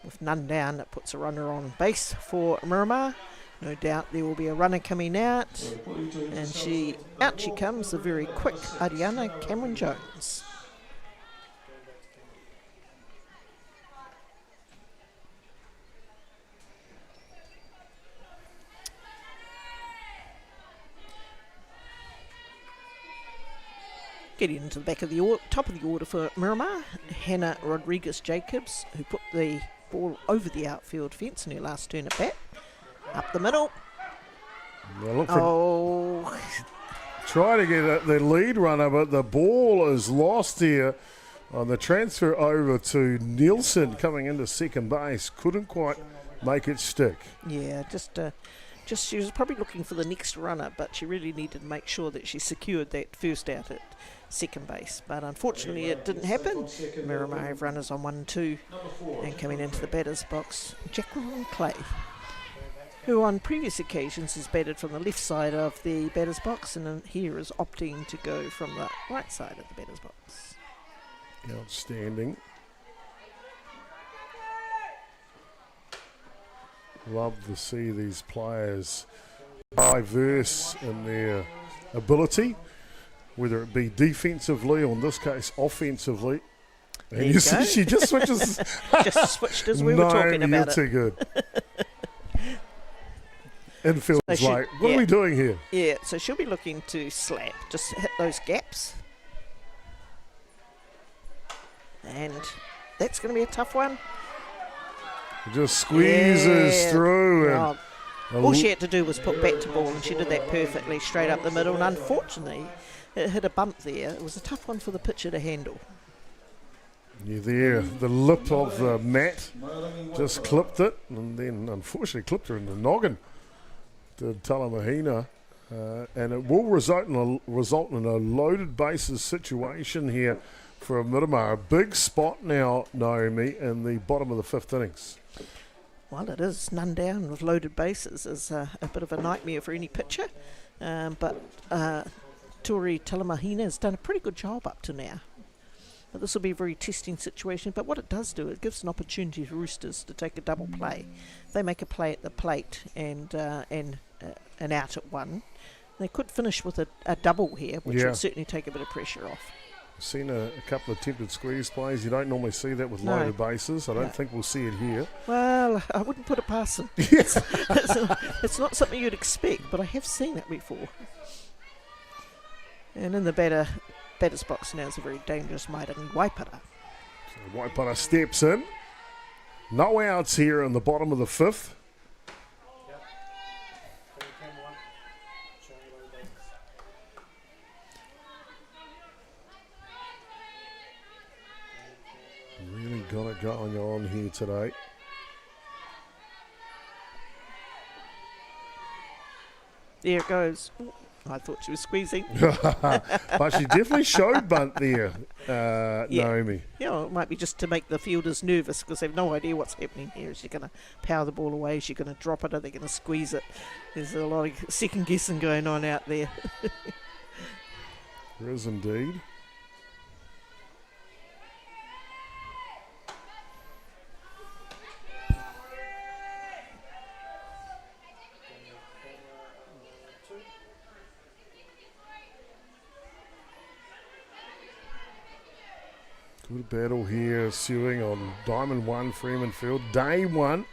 S2: With none down, it puts a runner on base for Miramar. No doubt there will be a runner coming out. And out she comes, the very quick Ariana Cameron Jones. Getting into the back of the top of the order for Miramar, Hannah Rodriguez-Jacobs, who put the ball over the outfield fence in her last turn at bat. Up the middle.
S1: Try to get the lead runner, but the ball is lost here on the transfer over to Nielsen coming into second base. Couldn't quite make it stick.
S2: Yeah, just she was probably looking for the next runner, but she really needed to make sure that she secured that first out at second base. But unfortunately it didn't happen. Miramar have runners on 1 and 2, and coming into the batter's box, Jacqueline Clay, who on previous occasions has batted from the left side of the batter's box, and here is opting to go from the right side of the batter's box.
S1: Outstanding. Love to see these players diverse in their ability, whether it be defensively or in this case offensively. And you see she just switches.
S2: Just switched as we were talking about it.
S1: You're too good. Infield's what are we doing here?
S2: Yeah, so she'll be looking to slap, just hit those gaps. And that's going to be a tough one.
S1: It just squeezes through. And
S2: all she had to do was put bat to ball, and she did that perfectly, straight up the middle. And unfortunately, it hit a bump there. It was a tough one for the pitcher to handle.
S1: The lip of the mat just clipped it, and then unfortunately clipped her in the noggin. Did Talamahina, and it will result in a loaded bases situation here for Miramar. A big spot now, Naomi, in the bottom of the 5th innings.
S2: Well, it is none down with loaded bases is a bit of a nightmare for any pitcher, but Tori Talamahina has done a pretty good job up to now. But this will be a very testing situation, but what it does do, it gives an opportunity for Roosters to take a double play. They make a play at the plate and an out at 1. They could finish with a double here, which would certainly take a bit of pressure off.
S1: Seen a couple of attempted squeeze plays. You don't normally see that with loaded bases. I don't think we'll see it here.
S2: Well, I wouldn't put it past them. It's not something you'd expect, but I have seen it before. And in the batter's box now is a very dangerous Mairangi Waipara.
S1: So Waipara steps in. No outs here in the bottom of the fifth.
S3: Yep. Camera 1. Showing you loaded bases.
S1: Really got it going on here today.
S2: There it goes. Ooh, I thought she was squeezing.
S1: But she definitely showed bunt there, Naomi.
S2: Yeah, well, it might be just to make the fielders nervous because they have no idea what's happening here. Is she going to power the ball away? Is she going to drop it? Are they going to squeeze it? There's a lot of second guessing going on out there.
S1: There is indeed. Good battle here, ensuing on Diamond 1, Freeman Field. Day 1.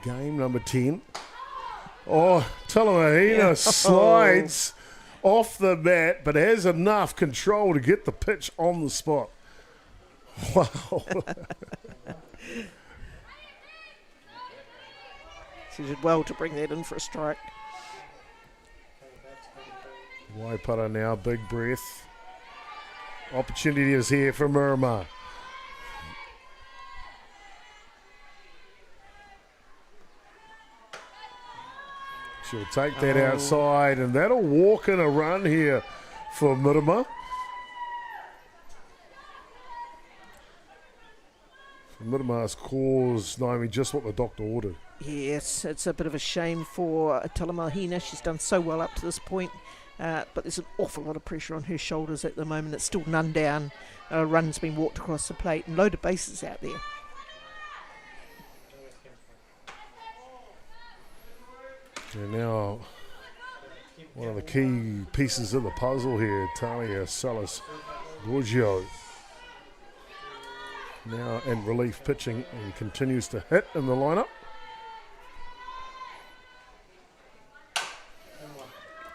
S1: Game number 10. Oh, Talamahina slides off the mat, but has enough control to get the pitch on the spot. Wow.
S2: She did well to bring that in for a strike.
S1: Waipara now, big breath. Opportunity is here for Miramar. She'll take that outside, and that'll walk in a run here for Miramar. Miramar's cause, Naomi, just what the doctor ordered.
S2: Yes, it's a bit of a shame for Talamahina. She's done so well up to this point. But there's an awful lot of pressure on her shoulders at the moment. It's still none down. Run's been walked across the plate and loaded bases out there.
S1: And now, one of the key pieces of the puzzle here, Talia Salas Gorgio. Now in relief pitching and continues to hit in the lineup.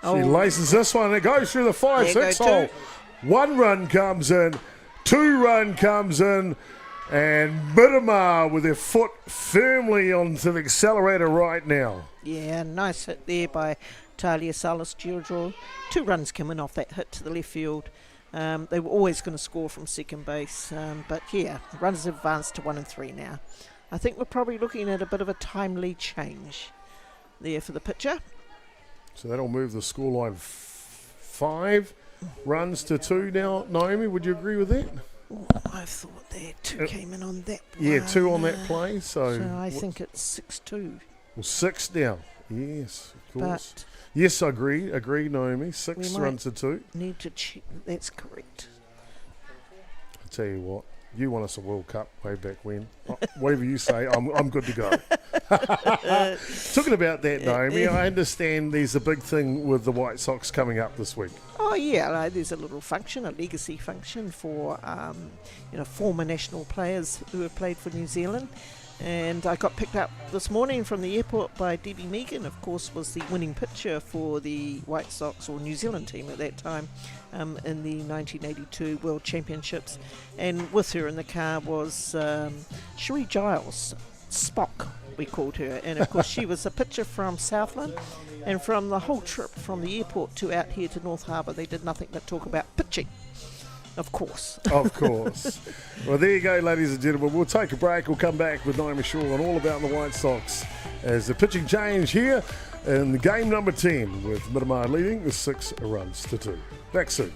S1: She laces this one and it goes through the 5-6 hole. 1 run comes in, 2 run comes in, and Miramar with their foot firmly onto the accelerator right now.
S2: Yeah, nice hit there by Talia Salas Giorgio. 2 runs coming off that hit to the left field. They were always going to score from second base, but yeah, runs advanced to 1 and 3 now. I think we're probably looking at a bit of a timely change there for the pitcher.
S1: So that'll move the scoreline 5 runs to 2 now. Naomi, would you agree with that?
S2: Oh, I thought there 2 came in on that.
S1: Yeah, 2 on that play. So
S2: I think it's 6-2.
S1: Well, 6 now. Yes, of course.
S2: But
S1: yes, I agree. Agree, Naomi. 6 runs to 2.
S2: Need to check that that's correct.
S1: I tell you what, you won us a World Cup way back when. Whatever you say, I'm good to go. Talking about that, Naomi, I understand there's a big thing with the White Sox coming up this week.
S2: Oh yeah, there's a little function, a legacy function for former national players who have played for New Zealand. And I got picked up this morning from the airport by Debbie Megan, of course, was the winning pitcher for the White Sox or New Zealand team at that time in the 1982 World Championships. And with her in the car was Cherie Giles, Spock, we called her. And of course, she was a pitcher from Southland. And from the whole trip from the airport to out here to North Harbour, they did nothing but talk about pitching. Of course.
S1: Of course. Well, there you go, ladies and gentlemen. We'll take a break. We'll come back with Naomi Shaw and all about the White Sox as the pitching change here in game number 10 with Miramar leading with 6 runs to 2. Back soon.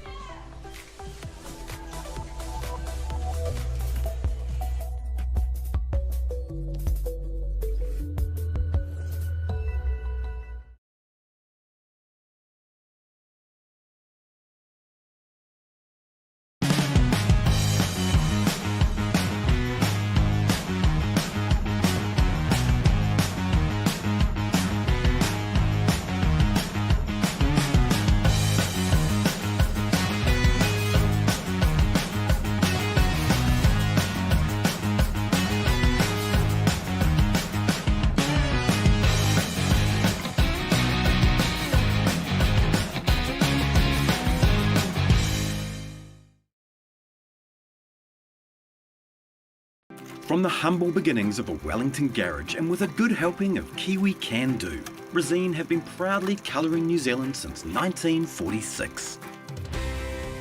S6: From the humble beginnings of a Wellington garage and with a good helping of Kiwi can-do, Resine have been proudly colouring New Zealand since 1946.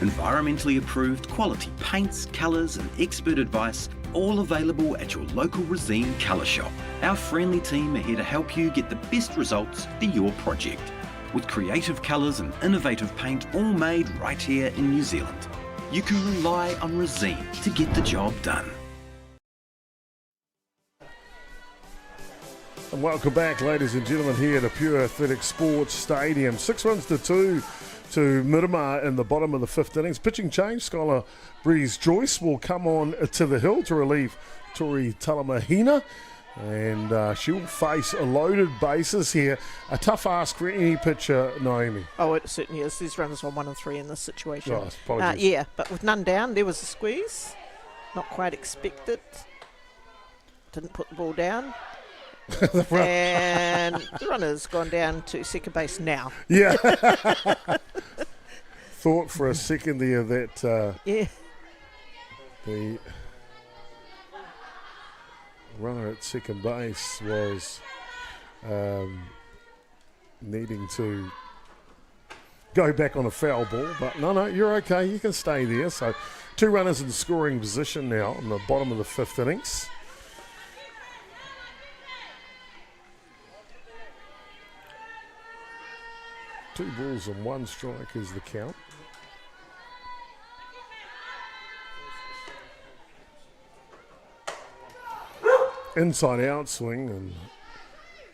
S6: Environmentally approved quality paints, colours and expert advice, all available at your local Resine colour shop. Our friendly team are here to help you get the best results for your project, with creative colours and innovative paint all made right here in New Zealand. You can rely on Resine to get the job done.
S1: And welcome back, ladies and gentlemen, here at the Pure Athletic Sports Stadium. 6 runs to 2 to Miramar in the bottom of the 5th innings. Pitching change, Skylar Breeze-Joyce will come on to the hill to relieve Tori Talamahina. And she'll face a loaded bases here. A tough ask for any pitcher, Naomi.
S2: Oh, it certainly is. There's runners on 1 and 3 in this situation.
S1: Oh, apologies.
S2: Yeah, but with none down, there was a squeeze. Not quite expected. Didn't put the ball down. And the runner's gone down to second base now.
S1: Yeah. Thought for a second there that the runner at second base was needing to go back on a foul ball, but no, you're okay, you can stay there. So 2 runners in scoring position now in the bottom of the 5th innings. Two balls and 1 strike is the count. Inside out swing, and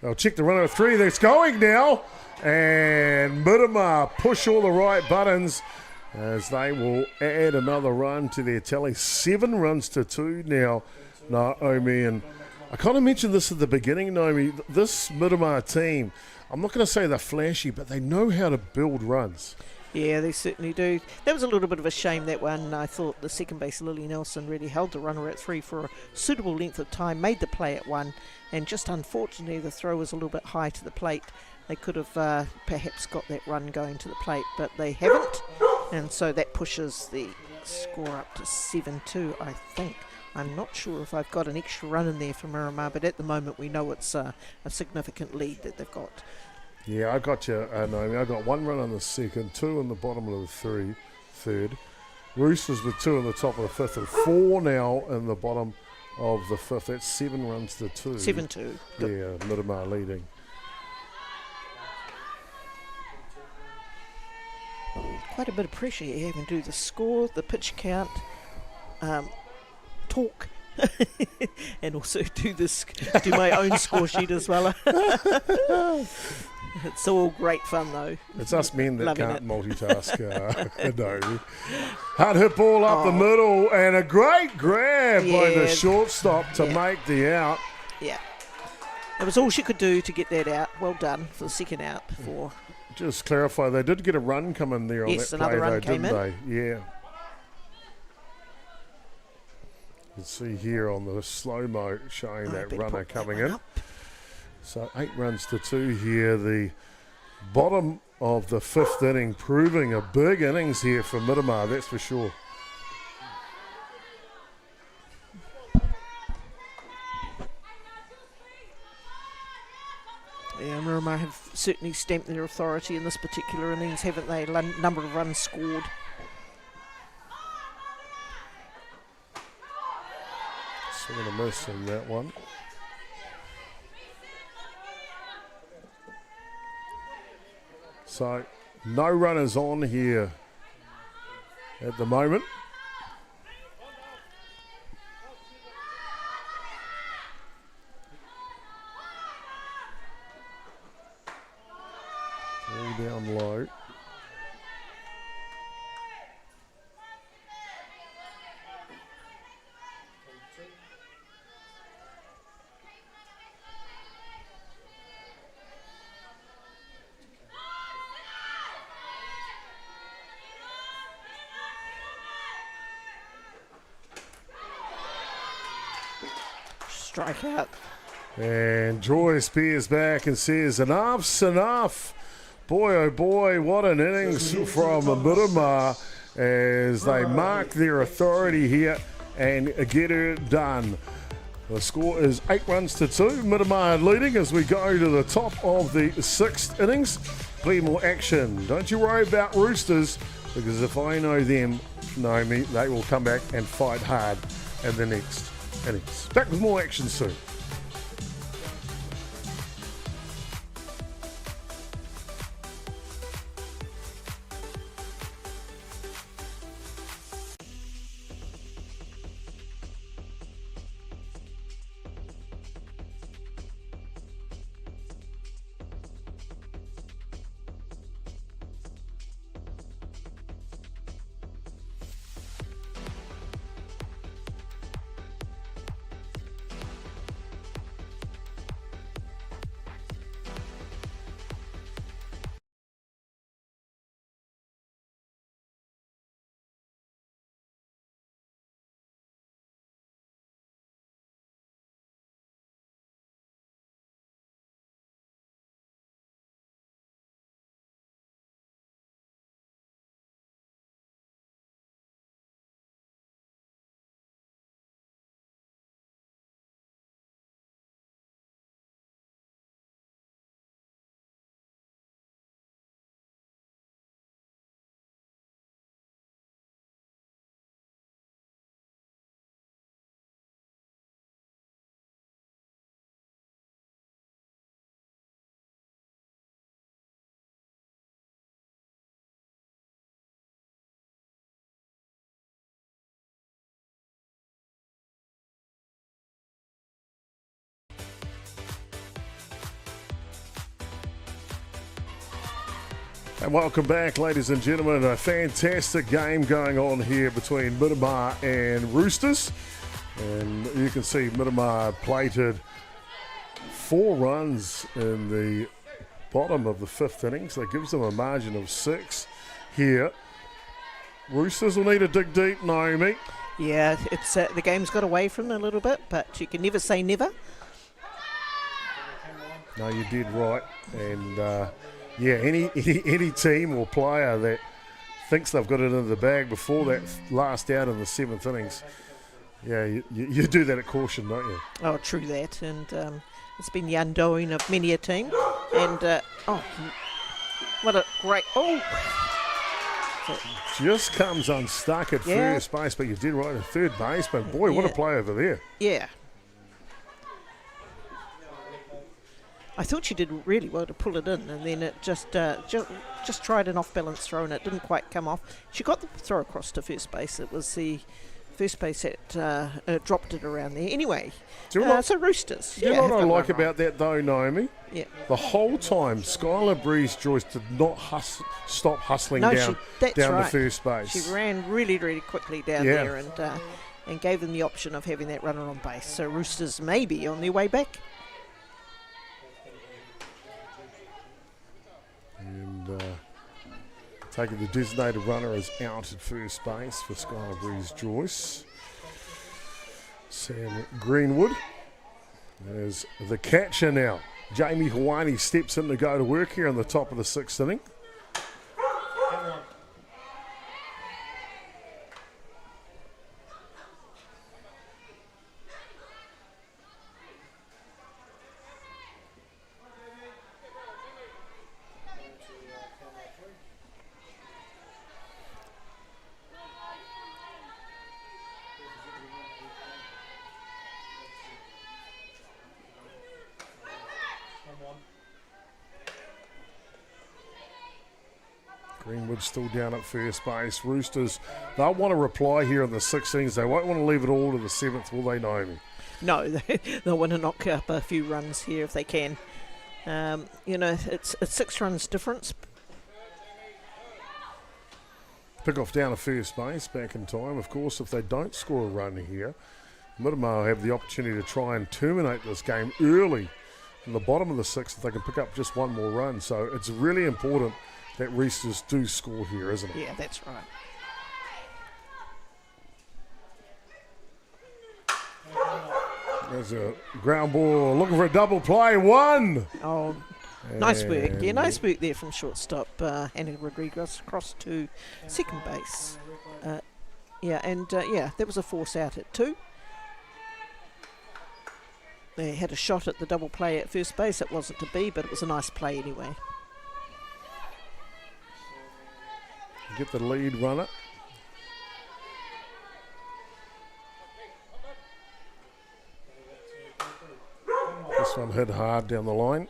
S1: they'll check the runner at 3. That's going now, and Miramar push all the right buttons as they will add another run to their tally. 7 runs to 2 now, Naomi. And I kind of mentioned this at the beginning, Naomi. This Miramar team, I'm not going to say they're flashy, but they know how to build runs.
S2: Yeah, they certainly do. That was a little bit of a shame, that one. I thought the second base, Lily Nelson, really held the runner at 3 for a suitable length of time, made the play at 1, and just unfortunately the throw was a little bit high to the plate. They could have perhaps got that run going to the plate, but they haven't, and so that pushes the score up to 7-2, I think. I'm not sure if I've got an extra run in there for Miramar, but at the moment we know it's a significant lead that they've got.
S1: Yeah, I got you, Naomi. I got 1 run on the 2nd, 2 in the bottom of the 3rd. Roosters with 2 in the top of the 5th, and 4 now in the bottom of the 5th. That's 7 runs to 2.
S2: 7-2.
S1: Yeah, Miramar leading.
S2: Quite a bit of pressure here, having to do the score, the pitch count, talk, and also do my own score sheet as well. It's all great fun, though.
S1: It's us men that
S2: Loving
S1: can't
S2: it.
S1: multitask. No. Hard hit ball up the middle, and a great grab by the shortstop to make the out.
S2: Yeah. It was all she could do to get that out. Well done for the second out.
S1: Just clarify, they did get a run come in there on that play,
S2: another run
S1: though,
S2: came
S1: didn't
S2: in.
S1: they? Yeah. You can see here on the slow-mo showing that runner coming in. So 8 runs to 2 here. The bottom of the 5th inning, proving a big innings here for Miramar, that's for sure.
S2: Yeah, Miramar have certainly stamped their authority in this particular innings, haven't they? Number of runs scored.
S1: Swing and a miss on that one. So, no runners on here at the moment. All down low.
S2: Strikeout.
S1: And Joyce peers back and says, enough's enough. Boy, oh boy, what an innings from Miramar as they mark their authority here and get it done. The score is 8 runs to 2. Miramar leading as we go to the top of the 6th innings. Plenty more action. Don't you worry about Roosters, because if I know them, Naomi, they will come back and fight hard in the next innings. Back with more action soon. And welcome back, ladies and gentlemen. A fantastic game going on here between Miramar and Roosters. And you can see Miramar plated 4 runs in the bottom of the 5th innings. That gives them a margin of 6 here. Roosters will need to dig deep, Naomi.
S2: Yeah, it's the game's got away from them a little bit, but you can never say never.
S1: No, you did right. And yeah, any team or player that thinks they've got it in the bag before that last out in the 7th innings, yeah, you do that at caution, don't you?
S2: Oh, true that. And it's been the undoing of many a team. And, what a great... Oh!
S1: Just comes unstuck at first base, but you did right at third base. But boy, what a play over there.
S2: Yeah. I thought she did really well to pull it in, and then it just tried an off-balance throw, and it didn't quite come off. She got the throw across to first base. It was the first base that dropped it around there. Anyway, so Roosters.
S1: You know what I like about that, though, Naomi?
S2: Yeah.
S1: The whole time, Skylar Breeze-Joyce did not stop hustling down
S2: right.
S1: to first base.
S2: She ran really, really quickly down there and gave them the option of having that runner on base. So Roosters may be on their way back.
S1: And taking the designated runner is out at first base for Skylar Breeze-Joyce. Sam Greenwood is the catcher now. Jamie Hawani steps in to go to work here on the top of the 6th inning. Greenwood still down at first base. Roosters, they'll want to reply here in the 6th innings. They won't want to leave it all to the 7th, will they, Naomi?
S2: No, they'll want to knock up a few runs here if they can. It's 6 runs difference.
S1: Pick off down at first base, back in time. Of course, if they don't score a run here, Miramar will have the opportunity to try and terminate this game early in the bottom of the 6th if they can pick up just one more run. So it's really important that Roosters do score here, isn't it?
S2: Yeah, that's right.
S1: There's a ground ball looking for a double play. One!
S2: Oh, nice work. Yeah, nice work there from shortstop Hannah Rodriguez across to second base. That was a force out at 2. They had a shot at the double play at first base. It wasn't to be, but it was a nice play anyway.
S1: Get the lead runner. This one hit hard down the line.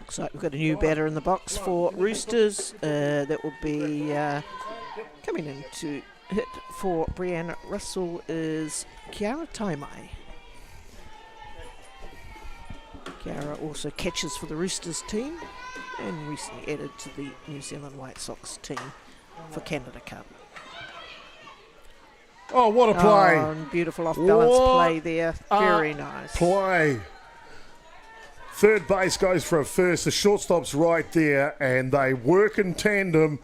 S2: Looks like we've got a new batter in the box for Roosters. That will be coming in to hit for Brianna Russell is Kiara Taimai. Kiara also catches for the Roosters team and recently added to the New Zealand White Sox team for Canada Cup.
S1: Oh, what a play.
S2: Oh, beautiful off-balance play there. Very nice.
S1: Play. Third base goes for a first. The shortstop's right there, and they work in tandem.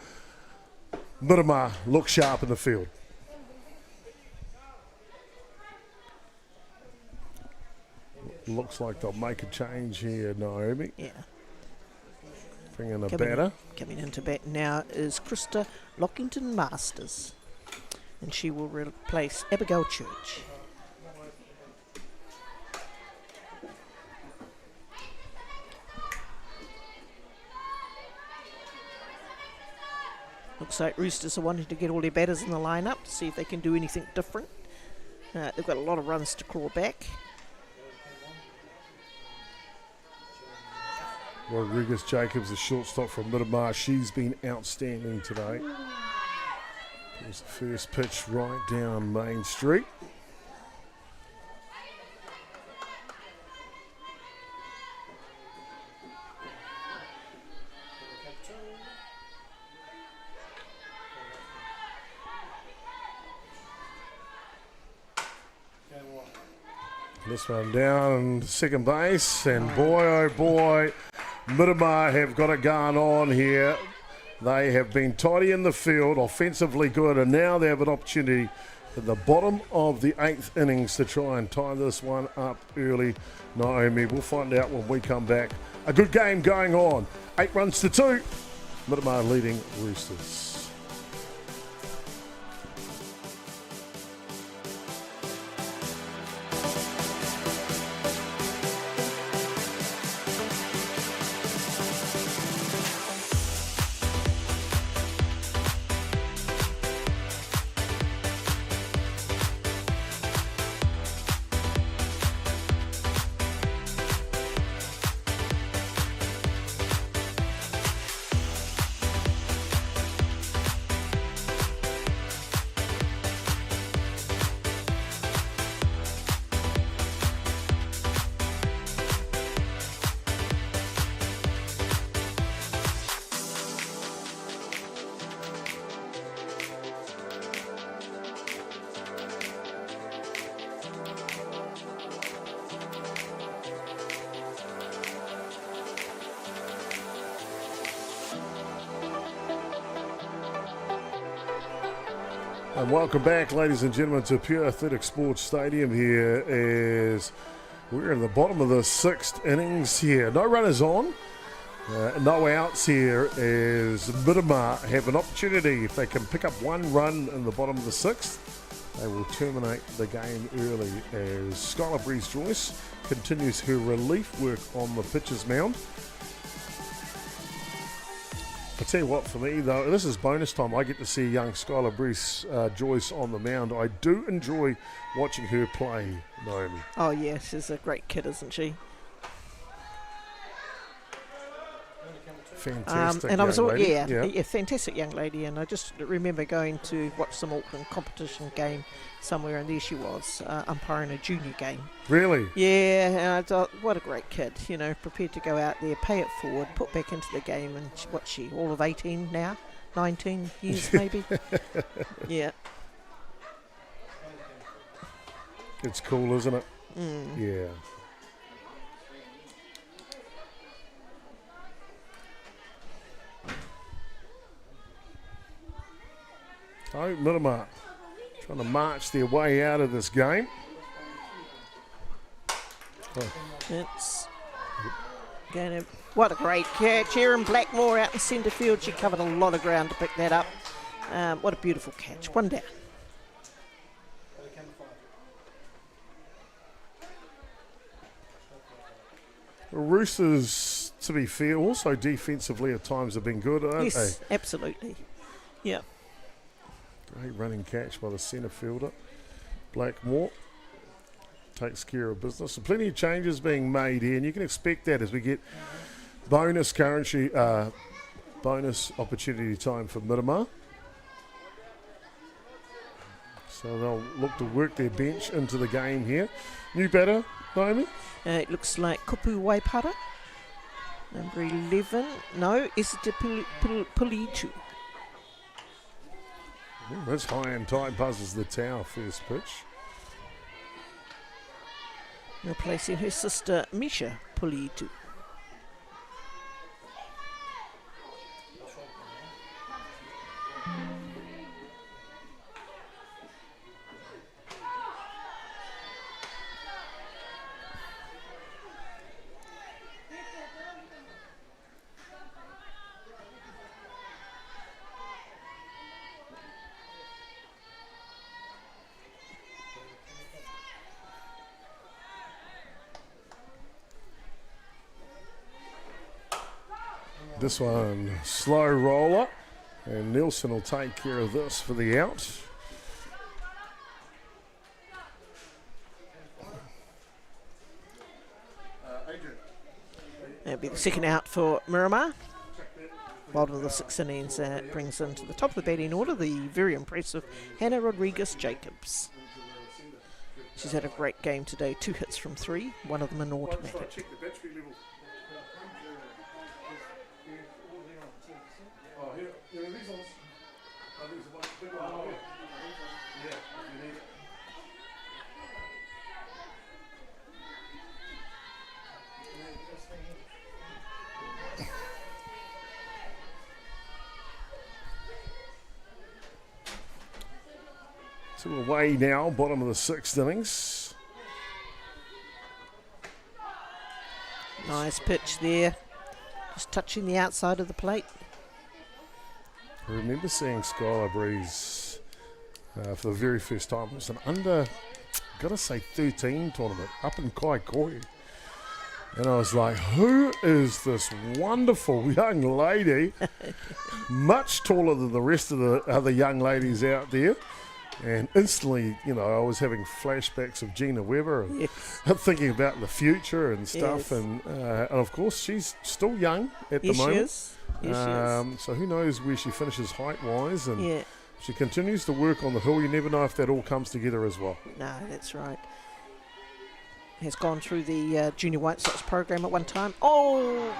S1: Miramar looks sharp in the field. Looks like they'll make a change here, Naomi.
S2: Yeah.
S1: Bring in a batter.
S2: Coming into bat now is Krista Lockington Masters, and she will replace Abigail Church. Looks like Roosters are wanting to get all their batters in the lineup to see if they can do anything different. They've got a lot of runs to claw back.
S1: Rodriguez Jacobs, the shortstop from Miramar. She's been outstanding today. There's the first pitch right down Main Street. This one down second base, and boy, oh boy, Miramar have got it going on here. They have been tidy in the field, offensively good, and now they have an opportunity at the bottom of the 8th innings to try and tie this one up early. Naomi, we'll find out when we come back. A good game going on. 8 runs to 2. Miramar leading Roosters. And welcome back, ladies and gentlemen, to Pure Athletic Sports Stadium. Here is, we're in the bottom of the 6th innings here. No runners on, no outs here as Miramar have an opportunity. If they can pick up 1 run in the bottom of the 6th, they will terminate the game early as Skylar Breeze-Joyce continues her relief work on the pitcher's mound. I tell you what, for me though, this is bonus time. I get to see young Skylar Breeze-Joyce on the mound. I do enjoy watching her play, Naomi.
S2: Oh yeah, she's a great kid, isn't she?
S1: Fantastic
S2: and I was
S1: young lady.
S2: yeah, fantastic young lady. And I just remember going to watch some Auckland competition game somewhere, and there she was umpiring a junior game.
S1: Really?
S2: Yeah, and I thought, what a great kid, you know, prepared to go out there, pay it forward, put back into the game, and what's she, all of 18 now? 19 years maybe? Yeah.
S1: It's cool, isn't it? Yeah. Oh, Miramar trying to march their way out of this game.
S2: It's going to, what a great catch. Erin Blackmore out in centre field. She covered a lot of ground to pick that up. What a beautiful catch. 1 down.
S1: Roosters, to be fair, also defensively at times have been good, aren't
S2: Yes, absolutely. Yeah.
S1: they? Great running catch by the centre fielder. Blackmore takes care of business. So plenty of changes being made here, and you can expect that as we get bonus opportunity time for Miramar. So they'll look to work their bench into the game here. New batter, Naomi?
S2: It looks like Kupu Waipara. Number 11. No, Isita Pulitu.
S1: That's high and tight, buzzes the tower first pitch.
S2: Replacing her sister, Misha Pulitu.
S1: This one, slow roller, and Nielsen will take care of this for the out.
S2: That'll be the second out for Miramar. Bottom of the 6th innings brings into the top of the batting order the very impressive Hannah Rodriguez-Jacobs. She's had a great game today, 2 hits from 3, one of them an automatic.
S1: So away now, bottom of the 6th innings.
S2: Nice pitch there, just touching the outside of the plate.
S1: I remember seeing Skylar Breeze for the very first time. It was an under, gotta say, 13 tournament up in Kaikoui. And I was like, who is this wonderful young lady? Much taller than the rest of the other young ladies out there. And instantly, I was having flashbacks of Gina Weber and
S2: Yes.
S1: thinking about the future and stuff.
S2: Yes.
S1: And of course, she's still young at the
S2: Yes,
S1: moment.
S2: she is. Yes, she is.
S1: So who knows where she finishes height-wise. And
S2: Yeah,
S1: she continues to work on the hill. You never know if that all comes together as well.
S2: no, that's right. Has gone through the Junior White Sox program at one time. Oh,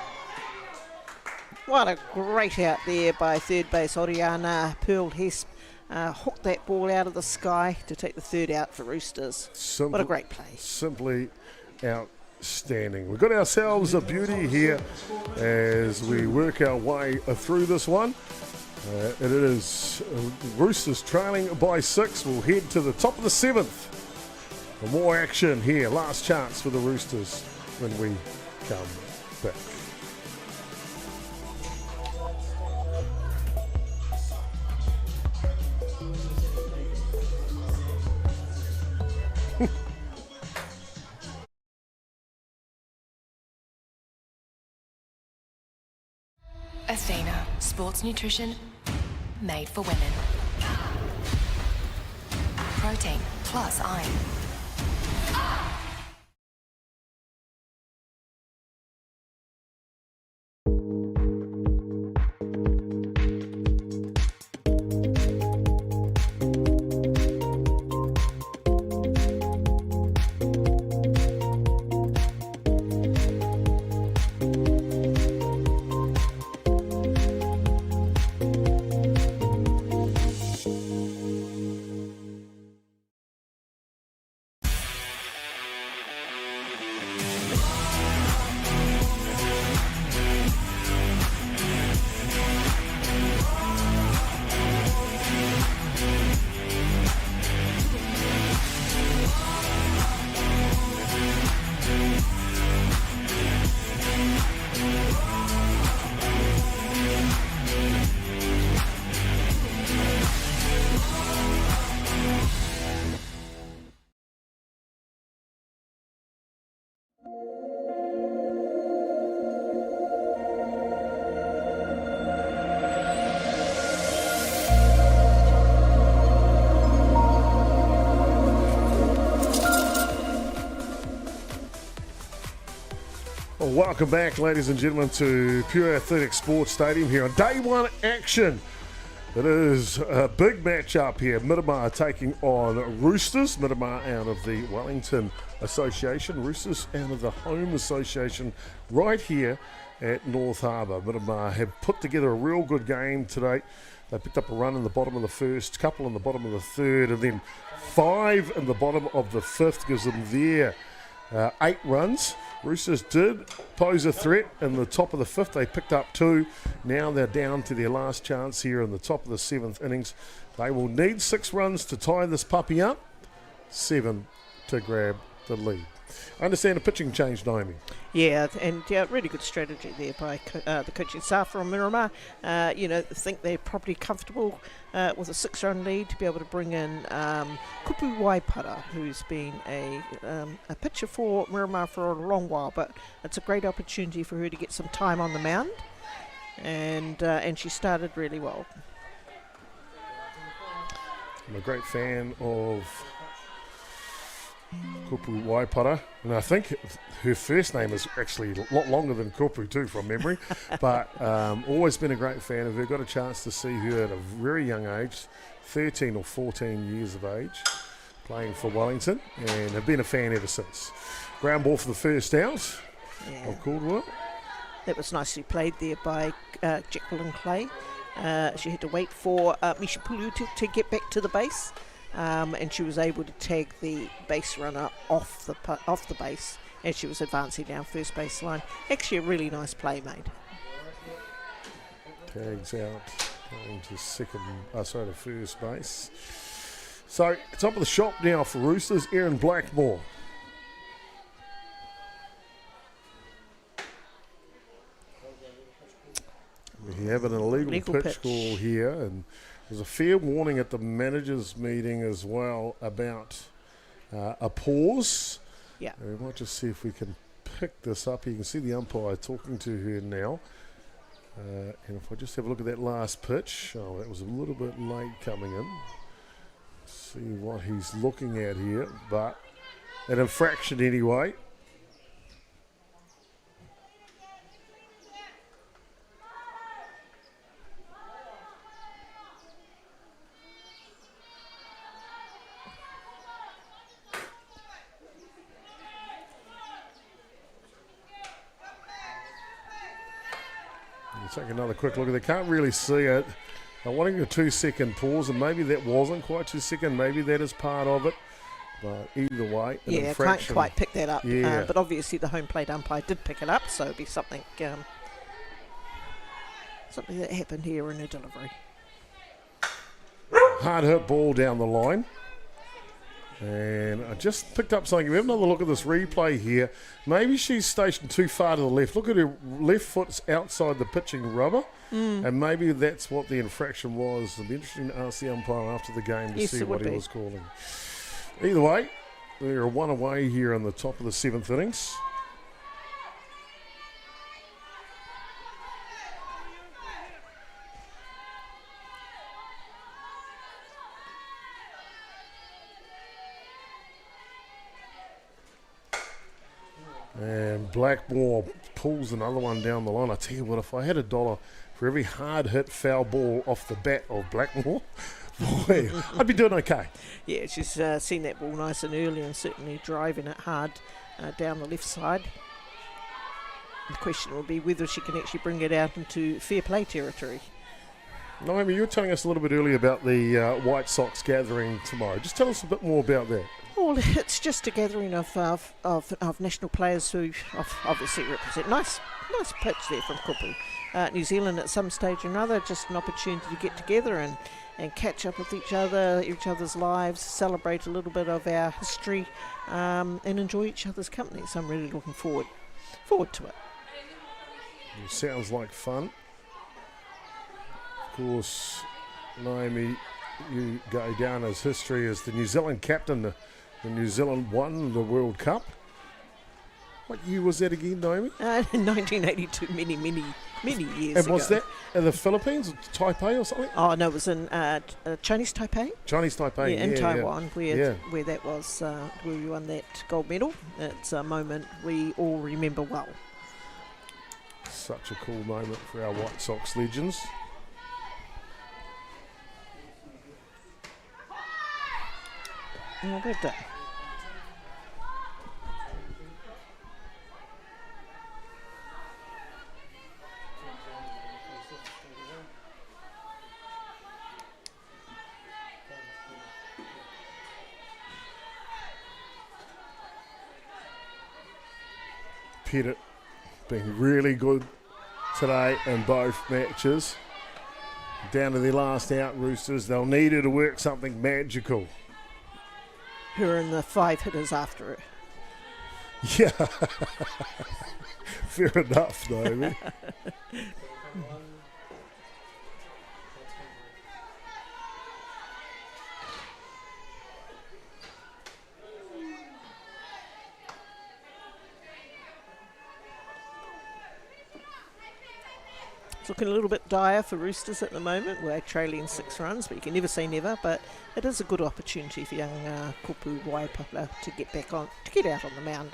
S2: what a great out there by third base Oriana Pearl Hesp. Hooked that ball out of the sky to take the 3rd out for Roosters. What a great play.
S1: Simply outstanding. We've got ourselves a beauty here as we work our way through this one. It is Roosters trailing by 6. We'll head to the top of the 7th for more action here. Last chance for the Roosters when we come back.
S8: Athena, sports nutrition made for women. Protein plus iron.
S1: Welcome back, ladies and gentlemen, to Pure Athletic Sports Stadium here on day one action. It is a big match up here. Miramar taking on Roosters. Miramar out of the Wellington Association. Roosters out of the Home Association right here at North Harbour. Miramar have put together a real good game today. They picked up a run in the bottom of the first, couple in the bottom of the third, and then 5 in the bottom of the fifth gives them their 8 runs. Roosters did pose a threat in the top of the fifth. They picked up 2. Now they're down to their last chance here in the top of the 7th innings. They will need 6 runs to tie this puppy up, 7 to grab the lead. I understand a pitching change, Naomi.
S2: Yeah, and really good strategy there by the coaching staff from Miramar. I think they're probably comfortable with a 6-run lead to be able to bring in Kupu Waipara, who's been a pitcher for Miramar for a long while, but it's a great opportunity for her to get some time on the mound, and she started really well.
S1: I'm a great fan of Kupu Waipara, and I think her first name is actually a lot longer than Kupu too, from memory, but always been a great fan of her. Got a chance to see her at a very young age, 13 or 14 years of age, playing for Wellington, and have been a fan ever since. Ground ball for the first out of Caldwell.
S2: That was nicely played there by Jacqueline Clay. She had to wait for Misha Pulu to get back to the base. And she was able to tag the base runner off the base as she was advancing down first baseline. Actually, a really nice play made.
S1: Tags out, going to first base. So, top of the shop now for Roosters, Erin Blackmore. We have an illegal pitch call here, and there's a fair warning at the managers' meeting as well about a pause.
S2: Yeah.
S1: We might just see if we can pick this up. You can see the umpire talking to her now. And if I just have a look at that last pitch, that was a little bit late coming in. See what he's looking at here, but an infraction anyway. Take another quick look at it. Can't really see it. I'm wanting a 2-second pause, and maybe that wasn't quite 2 seconds. Maybe that is part of it. But either way, an infraction.
S2: Can't quite pick that up.
S1: Yeah.
S2: But obviously the home plate umpire did pick it up, so it'd be something that happened here in her delivery.
S1: Hard hit ball down the line. And I just picked up something. We have another look at this replay here. Maybe she's stationed too far to the left. Look at her left foot's outside the pitching rubber. And maybe that's what the infraction was. It'll be interesting to ask the umpire after the game to see what he was calling. Either way, they're 1 away here on the top of the 7th innings. And Blackmore pulls another one down the line. I tell you what, if I had $1 for every hard hit foul ball off the bat of Blackmore, boy, I'd be doing okay.
S2: Yeah, she's seen that ball nice and early and certainly driving it hard down the left side. The question will be whether she can actually bring it out into fair play territory.
S1: Naomi, you were telling us a little bit earlier about the White Sox gathering tomorrow. Just tell us a bit more about that.
S2: Well, it's just a gathering of national players who obviously represent. Nice pitch there from Kupu. New Zealand at some stage or another, just an opportunity to get together and catch up with each other's lives, celebrate a little bit of our history, and enjoy each other's company. So I'm really looking forward to it.
S1: It sounds like fun. Of course, Naomi, you go down as history as the New Zealand captain. The New Zealand won the World Cup. What year was that again, Naomi?
S2: 1982, many years ago.
S1: And was that in the Philippines, Taipei or something?
S2: Oh, no, it was in Chinese Taipei.
S1: Chinese Taipei,
S2: in Taiwan,
S1: yeah.
S2: where that was, where we won that gold medal. It's a moment we all remember well.
S1: Such a cool moment for our White Sox legends.
S2: Well done.
S1: Pettit being really good today in both matches. Down to their last out, Roosters. They'll need her to work something magical.
S2: Her and the 5 hitters after her.
S1: Yeah. Fair enough, Naomi.
S2: It's looking a little bit dire for Roosters at the moment. We're trailing 6 runs, but you can never say never. But it is a good opportunity for young Kupu Waipapa to get back on, to get out on the mound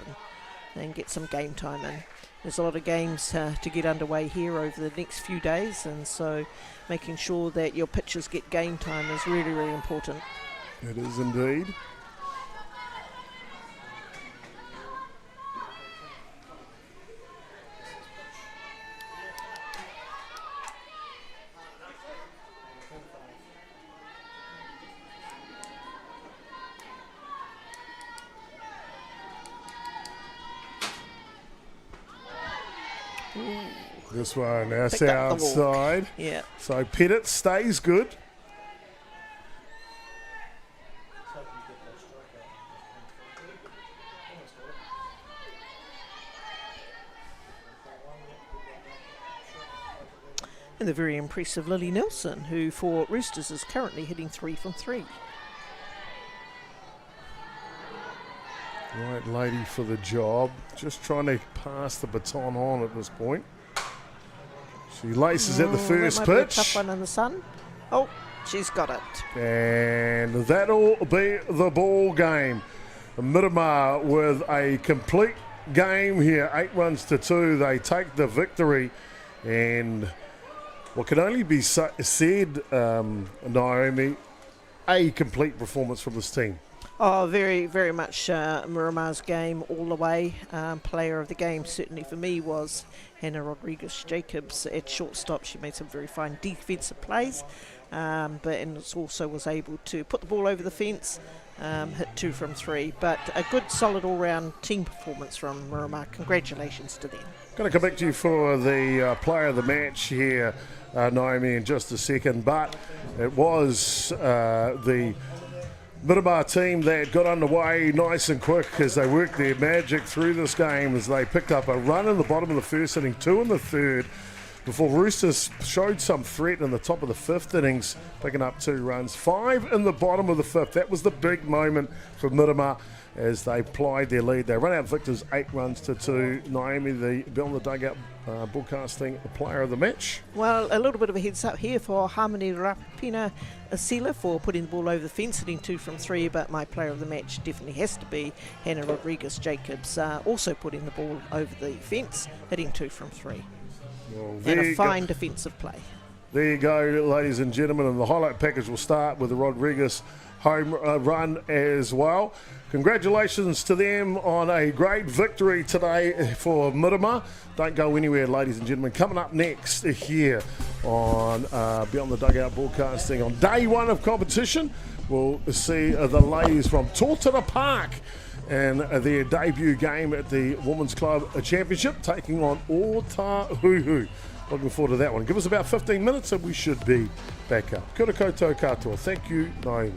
S2: and get some game time in. There's a lot of games to get underway here over the next few days, and so making sure that your pitchers get game time is really, really important.
S1: It is indeed. This one, that's outside.
S2: Yeah.
S1: So Pettit stays good.
S2: And the very impressive Lily Nelson, who for Roosters is currently hitting 3 from 3.
S1: Right lady for the job. Just trying to pass the baton on at this point. She laces at the first
S2: that might be a
S1: pitch.
S2: tough one in the sun. Oh, she's got it.
S1: And that'll be the ball game. Miramar with a complete game here. 8 runs to 2. They take the victory. And what can only be said, Naomi, a complete performance from this team.
S2: Oh, very, very much Miramar's game all the way. Player of the game certainly for me was Hannah Rodriguez-Jacobs at shortstop. She made some very fine defensive plays, but also was able to put the ball over the fence, hit 2 from 3. But a good, solid all-round team performance from Miramar. Congratulations to them.
S1: Going to come back to you for the player of the match here, Naomi, in just a second. But it was the Miramar team that got underway nice and quick as they worked their magic through this game as they picked up a run in the bottom of the first inning, 2 in the third, before Roosters showed some threat in the top of the 5th innings, picking up 2 runs. 5 in the bottom of the 5th. That was the big moment for Miramar as they plied their lead. They run out victors 8 runs to 2. Naomi, the Beyond the Dugout broadcasting player of the match.
S2: Well, a little bit of a heads up here for Harmony Rapina Asila for putting the ball over the fence, hitting 2 from 3, but my player of the match definitely has to be Hannah Rodriguez-Jacobs, also putting the ball over the fence, hitting 2 from 3.
S1: Well,
S2: and a fine defensive play.
S1: There you go, ladies and gentlemen, and the highlight package will start with the Rodriguez home run as well. Congratulations to them on a great victory today for Miramar. Don't go anywhere, ladies and gentlemen. Coming up next here on Beyond the Dugout broadcasting on day 1 of competition, we'll see the ladies from Tortona Park and their debut game at the Women's Club Championship, taking on Otahuhu. Looking forward to that one. Give us about 15 minutes and we should be back up. Kia ora koutou katoa. Thank you, Naomi.